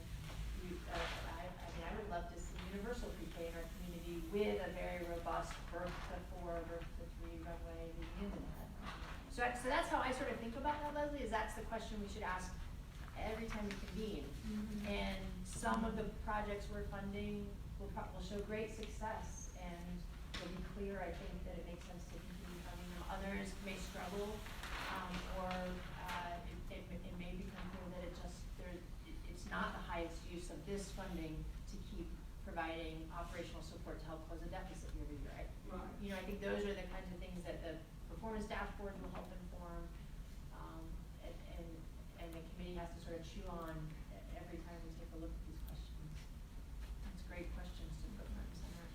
I would love to see universal pre-K in our community with a very robust birth to 4, birth to 3 runway leading into that. So that's how I sort of think about that, Leslie, is that's the question we should ask every time we convene. Mm-hmm. And some of the projects we're funding will show great success, and it'll be clear, I think, that it makes sense to continue funding them. Others may struggle, or it may become clear that it's not the highest use of this funding to keep providing operational support to help close a deficit year to year. Right. You know, I think those are the kinds of things that the performance dashboard will help inform, and the committee has to sort of chew on every time we take a look at these questions. It's great questions to put front and center.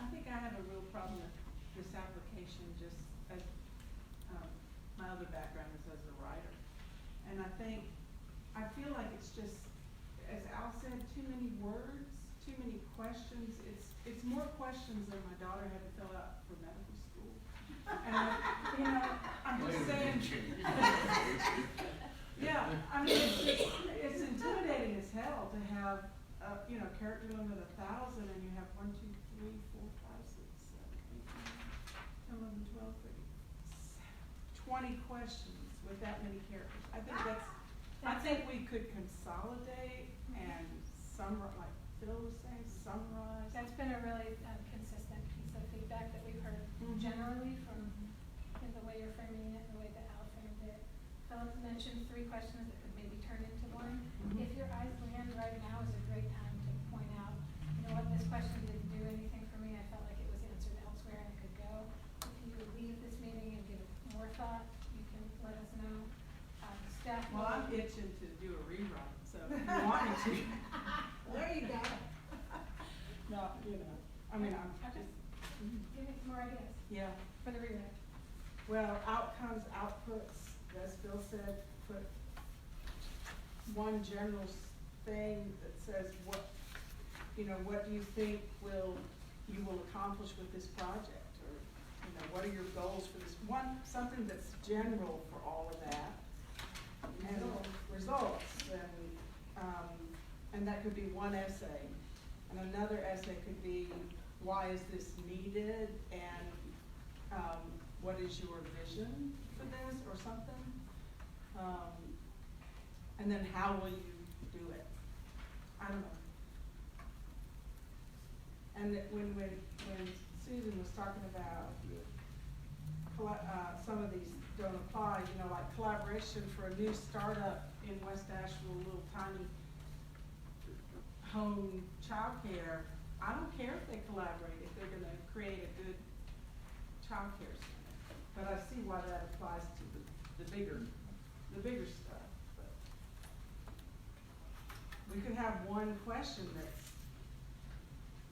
I think I have a real problem with this application, just as, my other background is as a writer. And I feel like it's just, as Al said, too many words, too many questions. It's more questions than my daughter had to fill out for medical school. And, you know, I'm just saying. Yeah, I mean, it's intimidating as hell to have, you know, character limit 1,000 and you have 1, 2, 3, 4, 5, 6, 7, 8, 9, 10, 11, 12, 13, 20 questions with that many characters. I think we could consolidate and summarize, like Phil was saying, summarize. That's been a really consistent piece of feedback that we've heard generally from the way you're framing it and the way that Al framed it. Philip mentioned 3 questions that could maybe turn into one. If your eyes land right now is a great time to point out, you know what, this question didn't do anything for me. I felt like it was answered elsewhere and it could go. Yeah, for the rewrite? well, outcomes, outputs, as Phil said, put one general thing that says what, you know, what do you think you will accomplish with this project? Or, you know, what are your goals for this? Something that's general for all of that. And results, and that could be one essay. And another essay could be, why is this needed? And, what is your vision for this or something? And then how will you do it? I don't know. And that when Susan was talking about some of these don't apply, you know, like collaboration for a new startup in West Asheville, a little tiny home childcare. I don't care if they collaborate, if they're gonna create a good childcare center. But I see why that applies to the bigger stuff. But we could have one question that's,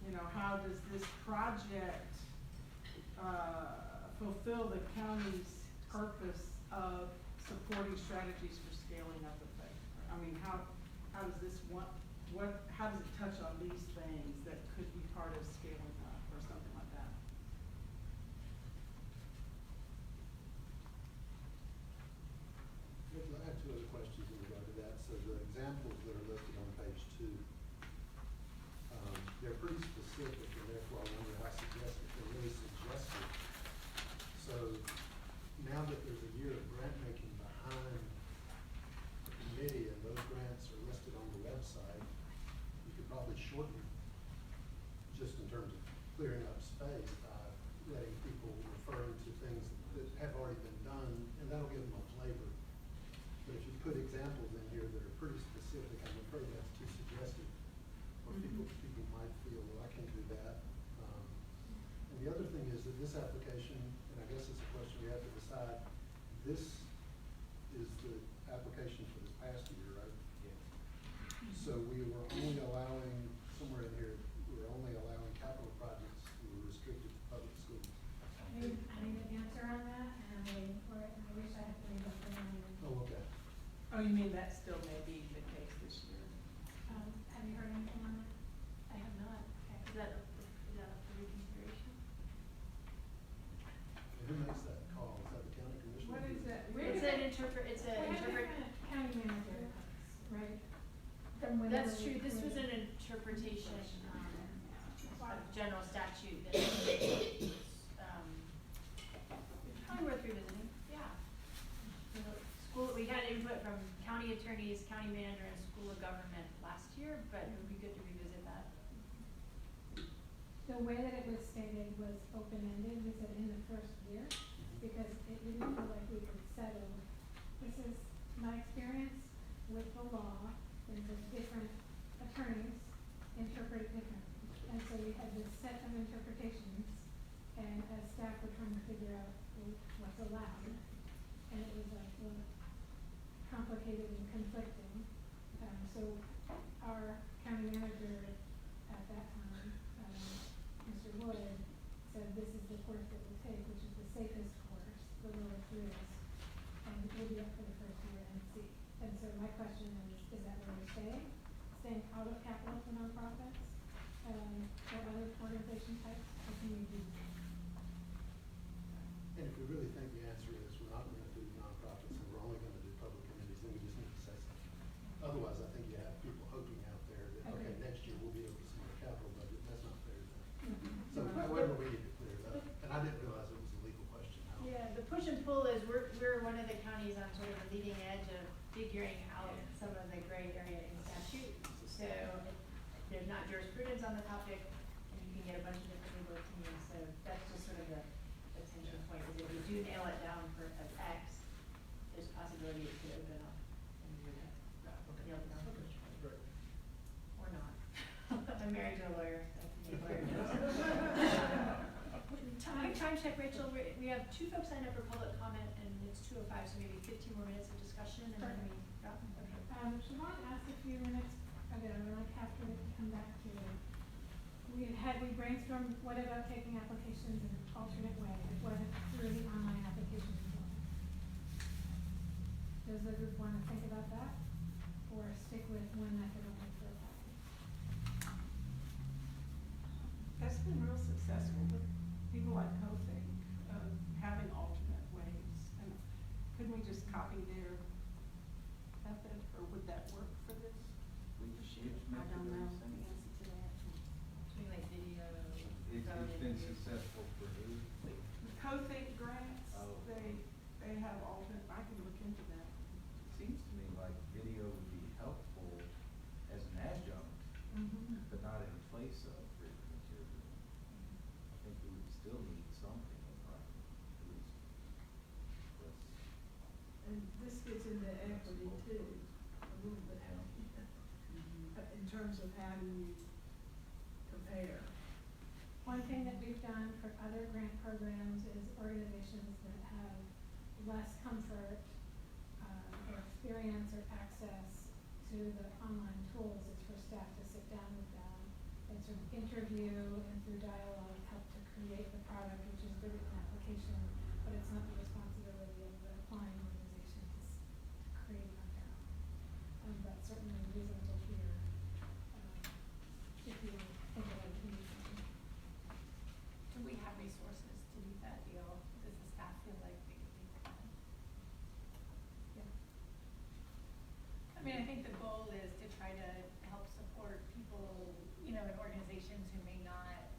you know, how does this project fulfill the county's purpose of supporting strategies for scaling up the faith? I mean, how does this how does it touch on these things that could be part of scaling up or something like that? I have two other questions in regard to that. So the examples that are listed on page 2, they're pretty specific, and therefore I wonder how suggestive, they're really suggestive. So now that there's a year of grant making behind the committee and those grants are listed on the website, you could probably shorten just in terms of clearing up space by letting people referring to things that have already been done, and that'll give them a flavor. But if you put examples in here that are pretty specific, I'm afraid that's too suggestive, or people might feel, well, I can't do that. And the other thing is that this application, and I guess it's a question we have to decide, this is the application for this past year, right? Yeah. So we were only allowing, somewhere in here, we were only allowing capital projects that were restricted to public schools. I need an answer on that, and I'm waiting for it, and I wish I had been able to bring it. Oh, okay. Oh, you mean that still may be the case this year? Have you heard anything on that? I have not. Okay. Is that up for reconsideration? And who makes that call? Is that the county commissioner? What is that? It's an interpret, it's a We have interpret. different county managers, right? Than whenever That's true, we this was created- an interpretation, of general statute that, probably worth revisiting, yeah. We had input from county attorneys, county manager, and school of government last year, but it would be good to revisit that. The way that it was stated was open-ended, we said in the first year, because it didn't feel like we could settle. This is my experience with the law, and the different attorneys interpret it differently. And so we had this set of interpretations, and as staff were trying to figure out what's allowed, and it was like, well, complicated and conflicting. So our county manager at that time, Mr. Wood, said this is the course that we'll take, which is the safest course, the lowest risk, and we'll be up for the first year and see. And so my question is that where we're staying out of capital for nonprofits, or other organization types, or can we do that? And if we really think the answer is we're not gonna do nonprofits and we're only gonna do public entities, then we just need to say something. Otherwise, I think you have people hoping out there that, okay, Okay. next year we'll be able to see our capital budget, that's not fair to them. Mhm. So however, we need to clear it up, and I didn't realize it was a legal question. Yeah, the push and pull is we're one of the counties on sort of the leading edge of figuring out some of the gray area in statute. So there's not jurisprudence on the topic, and you can get a bunch of different legal opinions, so that's just sort of the tension point, is if you do nail it down for as X, there's a possibility it could open up and you would have nailed it down for which one. Great. Or not. I'm married to a lawyer, so I can be a lawyer. Time check, Rachel, we have 2 folks signed up for public comment, and it's 2:05, so maybe 15 more minutes of discussion, and then we wrap. Okay. Siobhan asked a few minutes ago, and I have to come back to it. We brainstormed what about taking applications in alternate way, it wasn't through the online application component. Does the group wanna think about that, or stick with one method only for a package? That's been real successful with people like Kofi, having alternate ways. And couldn't we just copy their method, or would that work for this? Which I method don't are know you the saying? answer to that. Between like video. It's been successful for who? The Kofi grants, Oh. they have alternate, I can look into that. Seems to me like video would be helpful as an adjunct, but not in place of written material. I think we would still need something in writing, at least. Let's, And this gets into equity too, a little bit, in terms of how do you compare? One thing that we've done for other grant programs is organizations that have less comfort, or experience or access to the online tools is for staff to sit down with them and sort of interview and through dialogue help to create the product, which is the written application, but it's not the responsibility of the applying organization to create it on their own. That's certainly reasonable here, if you think about it to be something. Do we have resources to do that deal? Does the staff feel like they could do that? Yeah. I mean, I think the goal is to try to help support people, you know, in organizations who may not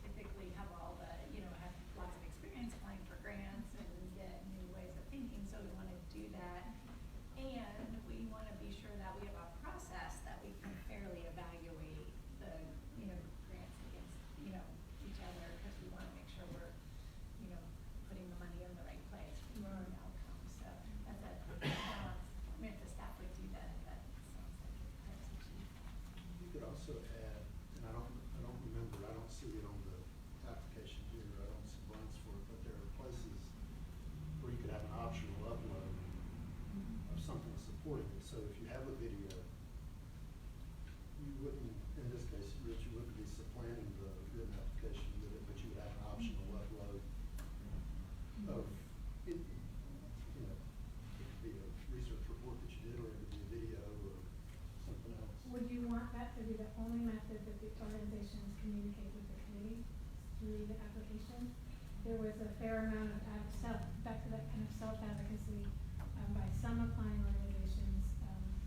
typically have all the, you know, have lots of experience applying for grants and get new ways of thinking, so we wanna do that. And we wanna be sure that we have a process that we can fairly evaluate the, you know, grants against, you know, each other, cause we wanna make sure we're, you know, putting the money in the right place for the outcome, so that's a balance. I mean, if the staff would do that, that sounds like that's achieved. You could also add, and I don't remember, I don't see it on the application here, I don't see blanks for it, but there are places where you could have an optional upload of something supporting it. So if you have a video, you wouldn't, in this case, Rich, you wouldn't be supplanting the written application with it, but you would have an optional upload of, it, you know, it could be a research report that you did, or it could be a video or something else. Would you want that to be the only method that the organizations communicate with the committee through the application? There was a fair amount of back to that kind of self-advocacy, by some applying organizations,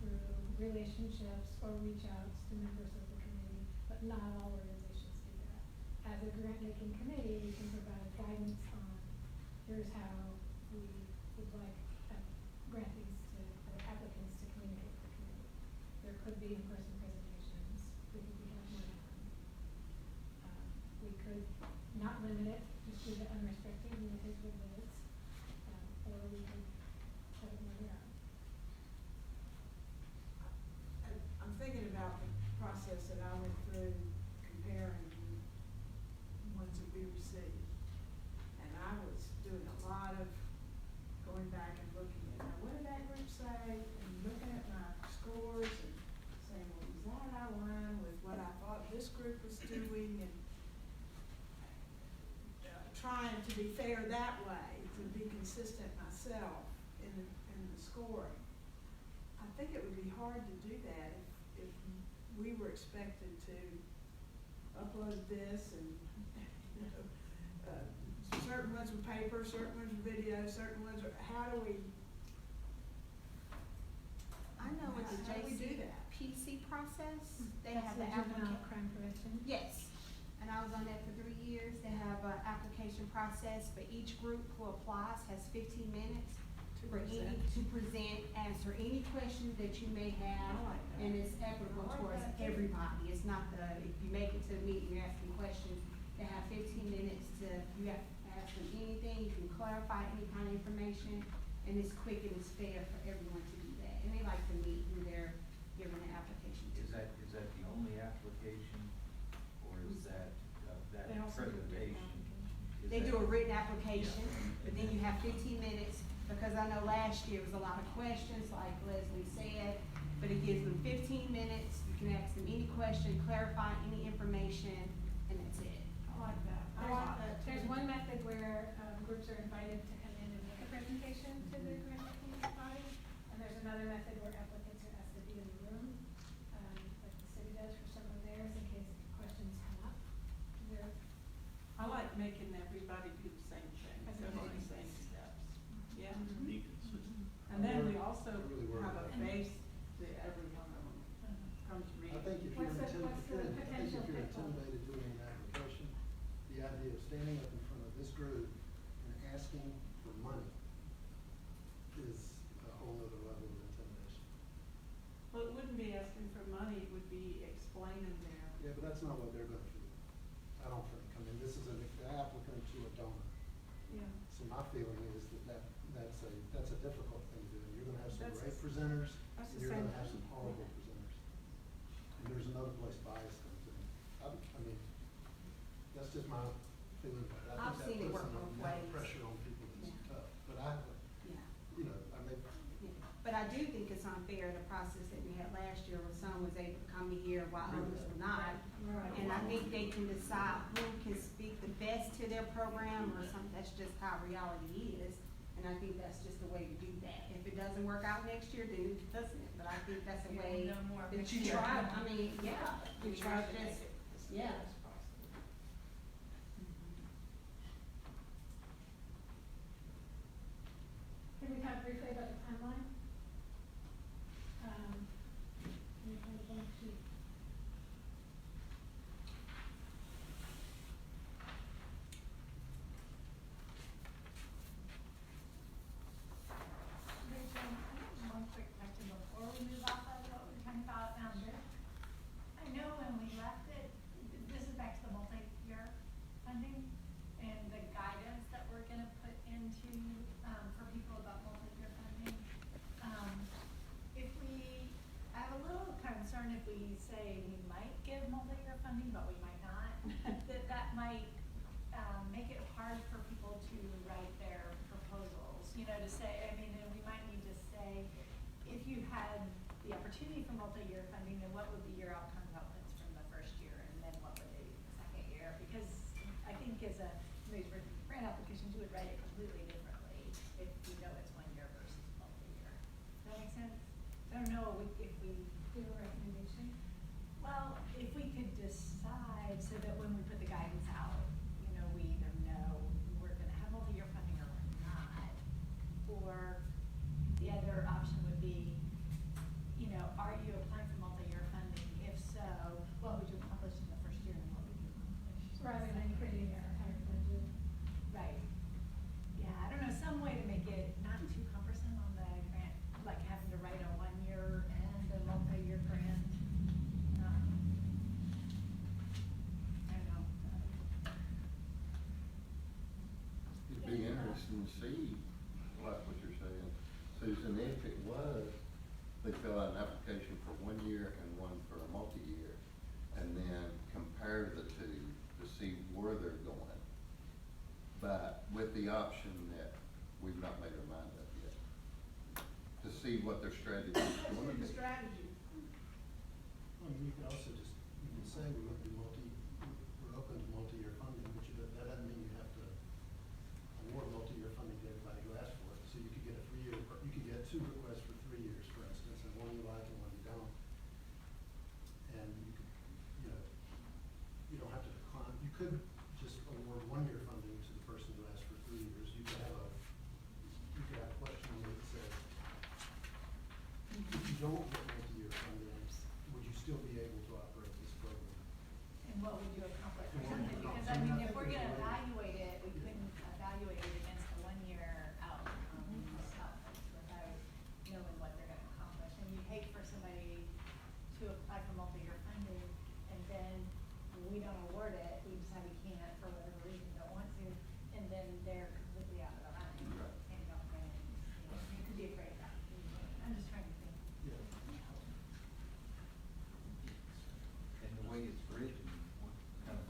through relationships or reach outs to members of the committee, but not all organizations do that. As a grant-making committee, we can provide guidance on, here's how we would like grantees to, or applicants to communicate with the committee. There could be in-person presentations, we could be have more than one. We could not limit it, just leave it unrestricted, and it is what it is, or we could put it where we are. I'm thinking about the process that I went through comparing the ones that we received. And I was doing a lot of going back and looking at, now, what did that group say? And looking at my scores and saying, well, does that align with what I thought this group was doing? And trying to be fair that way, to be consistent myself in the scoring. I think it would be hard to do that if we were expected to upload this and, you know, certain ones with paper, certain ones with video, certain ones, how do we? I know with the How do we do that? JCPC process, they That's have the juvenile application. crime prevention. Yes, and I was on that for 3 years. They have an application process, but each group who applies has 15 minutes to present, answer any questions that you may have, I like that. and it's equitable I like towards that too. everybody. It's not if you make it to the meeting, you're asking questions, they have 15 minutes you have to ask them anything, you can clarify any kind of information, and it's quick and it's fair for everyone to do that. And they like to meet who they're giving the application to. is that the only application, or is that, that They also do a written presentation? application. is They that- do a written application, but then you have 15 minutes, because I know last year was a lot of questions, like Leslie said, but it gives them 15 minutes, you can ask them any question, clarify any information, and that's it. I like that. I like that too. There's one method where, groups are invited to come in and make a presentation to the grant making body. And there's another method where applicants are asked to be in the room, like the city does for some of theirs in case questions come up. They're- I like making everybody do the same thing, so the same steps, yeah. Be consistent. And then we also I'm really worried have a about base to every one of them, comes read. I think if you're What's the potential pitfall? intimidated doing an application, the idea of standing up in front of this group and asking for money is a whole other level of intimidation. Well, it wouldn't be asking for money, it would be explaining their, Yeah, but that's not what they're gonna do. I don't think. I mean, this is an applicant to a donor. yeah. So my feeling is that's a difficult thing to do. You're gonna have some That's great the- presenters, that's and the you're same gonna have thing. some horrible presenters. And there's another place bias comes in. I mean, that's just my feeling about it. I I've think seen it that work puts both an amount of ways. pressure on people that's Yeah. tough. But Yeah. you know, I mean, Yeah. But I do think it's unfair, the process that we had last year where some was able to come here while others were not. Right. And I think they can decide who can speak the best to their program or something, that's just how reality is. And I think that's just a way to do that. If it doesn't work out next year, then it doesn't, but I think that's a You'll way know more that next you year. try, I mean, yeah. I We mean, try it's to make just- it as fair Yeah. as possible. Can we talk briefly about the timeline? Let me find the blank sheet. Rachel, I have one quick question before we move off of what we're talking about. I know when we left it, this is back to the multi-year funding and the guidance that we're gonna put into, for people about multi-year funding. If we, I have a little concern if we say we might give multi-year funding, but we might not, that might, make it hard for people to write their proposals, you know, to say, I mean, and we might need to say, if you had the opportunity for multi-year funding, then what would be your outcome developments from the first year, and then what would they be the second year? Because I think as a, these grant applications, you would write it completely differently if you know it's 1 year versus multi-year. Does that make sense? I don't know if we Do a recommendation? well, if we could decide so that when we put the guidance out, you know, we either know we're gonna have multi-year funding or we're not. Or the other option would be, you know, are you applying for multi-year funding? If so, what would you accomplish in the first year and what would you accomplish? in the Rather than second creating year? a higher budget. Right. Yeah, I don't know, some way to make it not too cumbersome on the grant, like having to write a 1 year and a multi-year grant. I don't know. It'd be interesting to see, like what you're saying, Susan, if it was, they fill out an application for 1 year and one for a multi-year, and then compare the two to see where they're going. But with the option that we've not made our mind up yet, to see what their strategy is going to The be. strategy. I mean, you could also just, you can say we're open to multi-year funding, but that doesn't mean you have to award multi-year funding to everybody who asks for it. So you could get you could get 2 requests for 3 years, for instance, and one you like and one you don't. And you could, you know, you don't have to decline, you could just award 1 year funding to the person who asked for 3 years. You could have a question that says, if you don't get multi-year funding, would you still be able to operate this program? And what would you accomplish or And what would something, you because accomplish? I mean, I if think we're there's a gonna way. evaluate it, we couldn't evaluate it against the 1 year outcomes without knowing what they're gonna accomplish. And you'd hate for somebody to apply for multi-year funding, and then we don't award it, we decide we can't for whatever reason, don't want to, and then they're completely out of the running, Right. and don't win, you know, you could be afraid of that. I'm just trying to think. Yeah. And the way it's written, kind of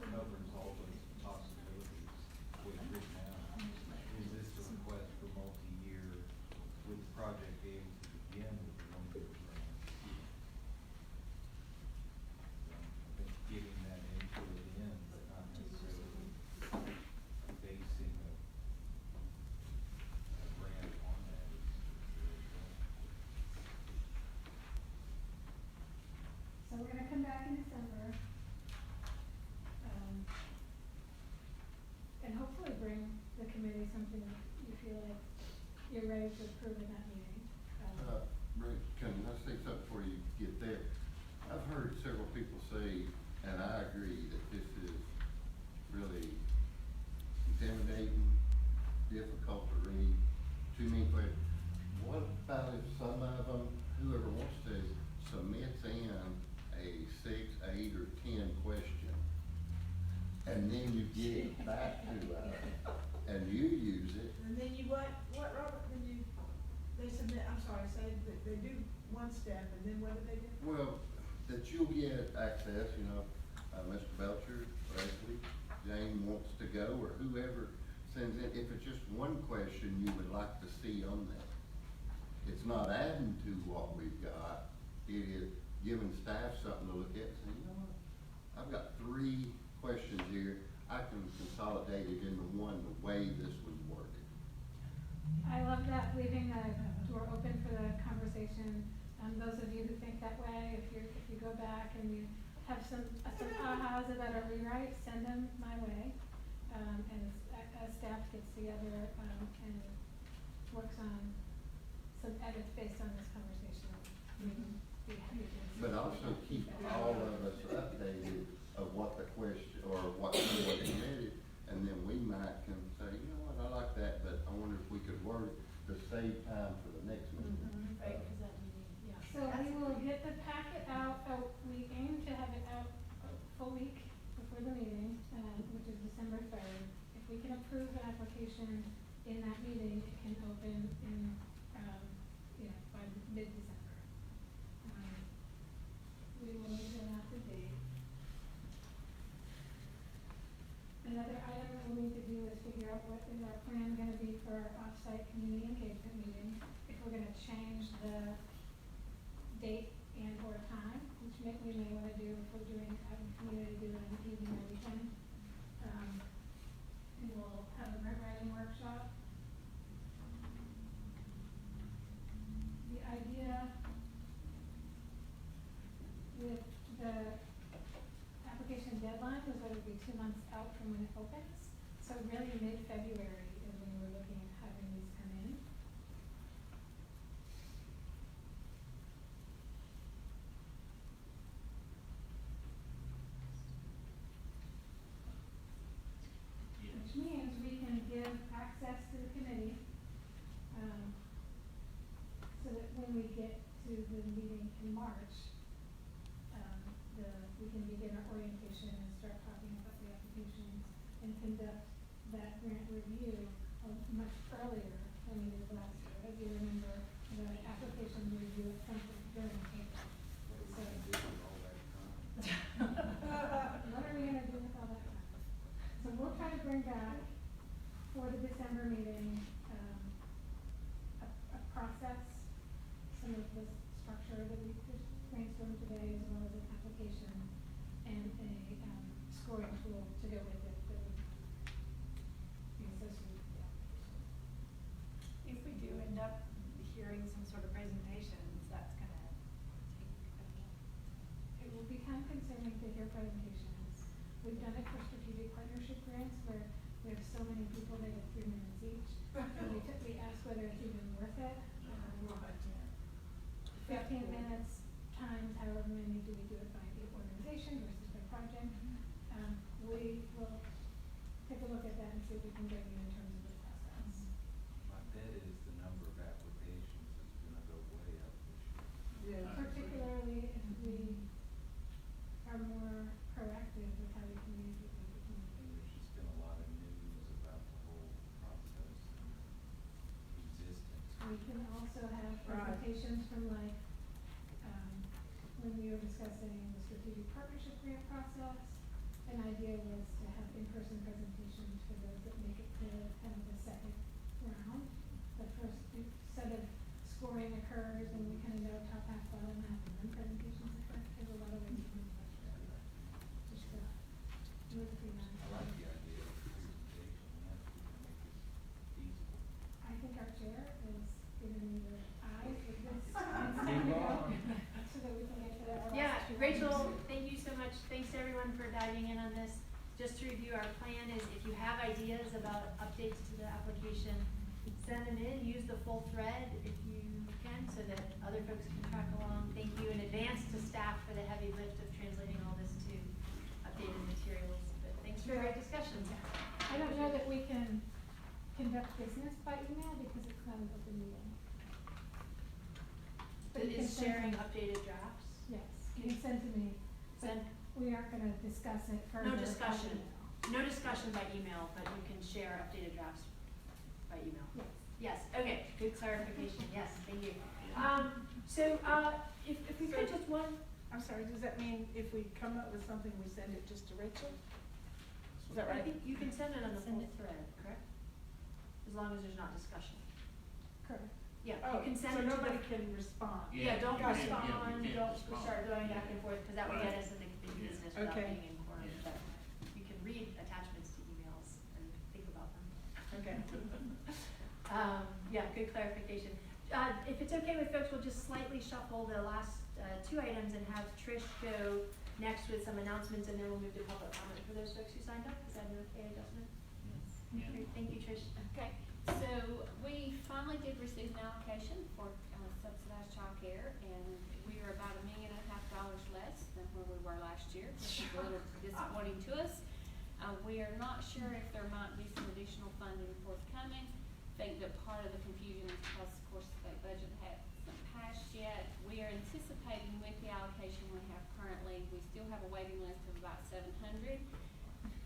agree that this is really intimidating, difficult to read, too many questions. What about if some of them, whoever wants to, submits in a 6, 8, or 10 question, and then you get it back to us, and you use it? And then you what, Robert, when you, they submit, I'm sorry, say that they do one step, and then what do they do? Well, that you'll get access, you know, Mr. Belcher, Leslie, Jane wants to go, or whoever sends in, if it's just one question you would like to see on that. It's not adding to what we've got, it is giving staff something to look at and say, you know what, I've got 3 questions here, I can consolidate it into one the way this was worded. I love that, leaving the door open for the conversation. Those of you who think that way, if you go back and you have some ahas about a rewrite, send them my way. And as staff gets together, and works on some edits based on this conversation, we'd be happy to. But also keep all of us updated of what the question, or what someone submitted, and then we might can say, you know what, I like that, but I wonder if we could word it to save time for the next meeting. Right, because that meeting, yeah. So we will get the packet out, we aim to have it out a full week before the meeting, which is December 3rd. If we can approve an application in that meeting, it can open in, by mid-December. We will need an after date. Another item that we'll need to do is figure out what is our plan gonna be for our off-site community engagement meeting. If we're gonna change the date and or time, which we may wanna do if we're having community do it in the evening or weekend. And we'll have a grant writing workshop. The idea with the application deadline was that it would be 2 months out from when it opens. So really mid-February is when we're looking at having these come in. Which means we can give access to the committee, so that when we get to the meeting in March, we can begin our orientation and start talking about the applications and conduct that grant review much earlier than we did last year. As you remember, the application review at some point during April. What are we gonna do with all that time? What are we gonna do with all that time? So we'll try to bring back for the December meeting, a process, some of the structure that we just brainstormed today, as well as an application and a scoring tool to go with it that would be associated with the application. If we do end up hearing some sort of presentations, that's gonna take a while. It will become concerning to hear presentations. We've done it for strategic partnership grants where we have so many people, they get 3 minutes each. And we ask whether it's even worth it. 15 minutes times however many do we do it by the organization versus by project. We will take a look at that and see if we can bring you in terms of the process. My bet is the number of applications is gonna go way up this year. Yeah. Particularly if we are more proactive with how we communicate with the community. There's just been a lot of news about the whole process and existence. We can also have Right. presentations from when we were discussing the strategic partnership grant process, an idea was to have in-person presentations for those that make it to kind of the second round. The first set of scoring occurs and we kind of know top half, bottom half, and then presentations occur. There's a lot of ways to move that together. Just move it through that. I like the idea of the presentation, that's gonna make it feasible. I think our chair is giving me the eyes with this. So that we can get to that. Yeah, Rachel, thank you so much. Thanks to everyone for diving in on this. Just to review, our plan is if you have ideas about updates to the application, send them in, use the full thread if you can so that other folks can track along. Thank you in advance to staff for the heavy lift of translating all this to updated conduct business by email because it's not an open meeting. But you can Is send sharing to me. updated drafts? Yes, you can send to me, but Send, we aren't gonna discuss it further. no by discussion, email. no discussion by email, but you can share updated drafts by email. Yes. Yes, okay, good clarification, yes, thank you. If we could just one, I'm sorry, does that mean if we come up with something, we send it just to Rachel? Is that I right? think you can send it on the Send full it. thread, correct? As long as there's not discussion. Correct. Yeah, Oh, you can send so it to nobody the, can respond? yeah, don't Gotcha. respond, you can't don't respond. start going back and forth, cause that would get Right. us into big Yeah. business without Okay. being in quorum, Yeah. but you can read attachments to emails and think about them. Okay. Yeah, good clarification. If it's okay with folks, we'll just slightly shuffle the last, two items and have Trish go next with some announcements, and then we'll move to public comment for those folks who signed up. Is that an okay adjustment? Yeah. Great, thank you, Trish. Okay, so we finally did receive an allocation for subsidized childcare, and we are about $1.5 million less than where we were last year, which is a little disappointing to us. We are not sure if there might be some additional funding forthcoming. I think that part of the confusion is because, of course, the state budget hasn't passed yet. We are anticipating with the allocation we have currently, we still have a waiting list of about 700.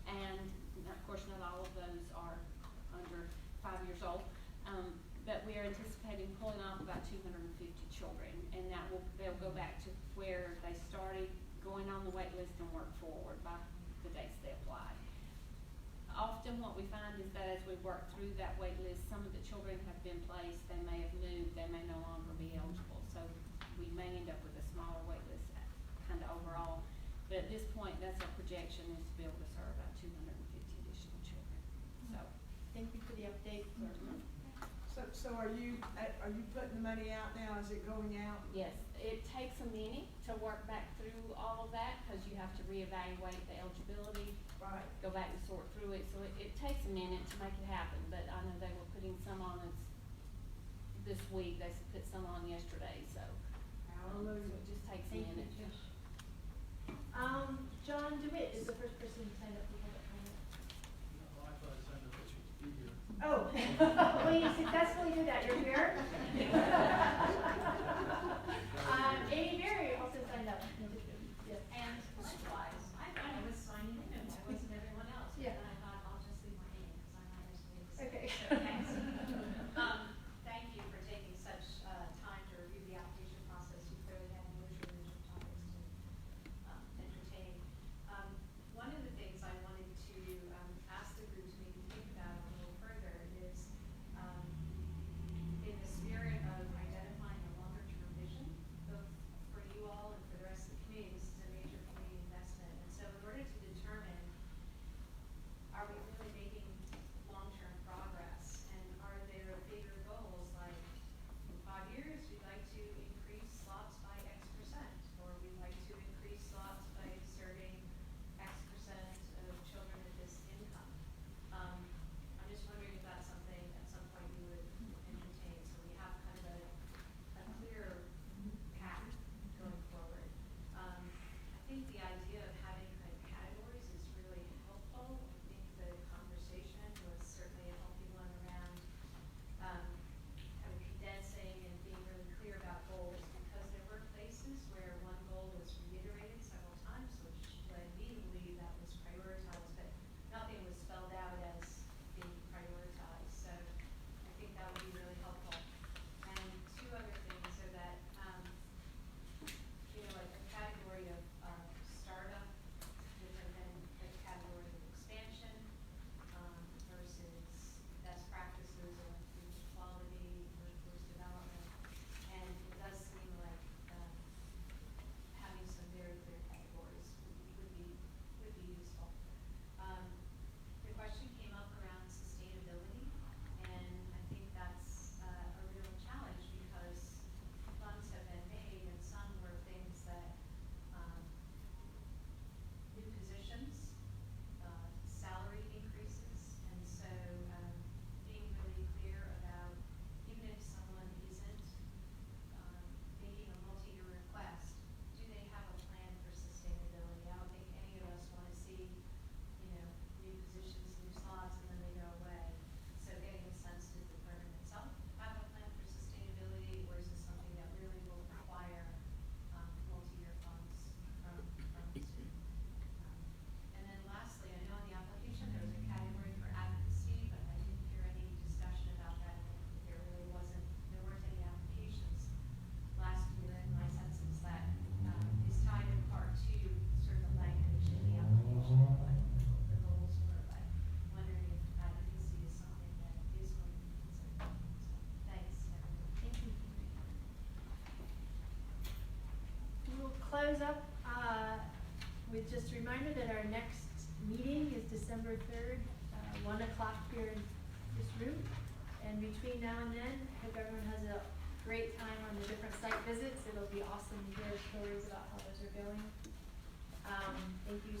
And of course, not all of those are under 5 years old. But we are anticipating pulling off about 250 children, and they'll go back to where they started, going on the wait list and work forward by the dates they applied. Often what we find is that as we work through that wait list, some of the children have been placed, they may have moved, they may no longer be eligible. So we may end up with a smaller wait list kind of overall. But at this point, that's our projection, is to be able to serve about 250 additional children. So, Thank you for the update. So are you putting the money out now? Is it going out? yes, it takes a minute to work back through all of that because you have to reevaluate the eligibility, Right. go back and sort through it. So it takes a minute to make it happen, but I know they were putting some on this week. They put some on yesterday, so. So it just takes a Thank you, minute. Trish. John DeWitt is the first person who signed up for public comment. No, I thought I signed up that you would be here. Oh, well, you successfully did that, you're here. Amy Berry also signed up. Yes. And likewise, I was signing in, and I wasn't everyone else, but Yeah. then I thought I'll just leave my name, because I might actually need to. Okay. Thanks. Thank you for taking such, time to review the application process. You clearly had unusual topics to, entertain. One of the things I wanted to, ask the group to maybe think about a little further is, in the spirit close up, with just a reminder that our next meeting is December 3rd, 1 o'clock here in this room. And between now and then, hope everyone has a great time on the different site visits. It'll be awesome to hear stories about how those are going. Thank you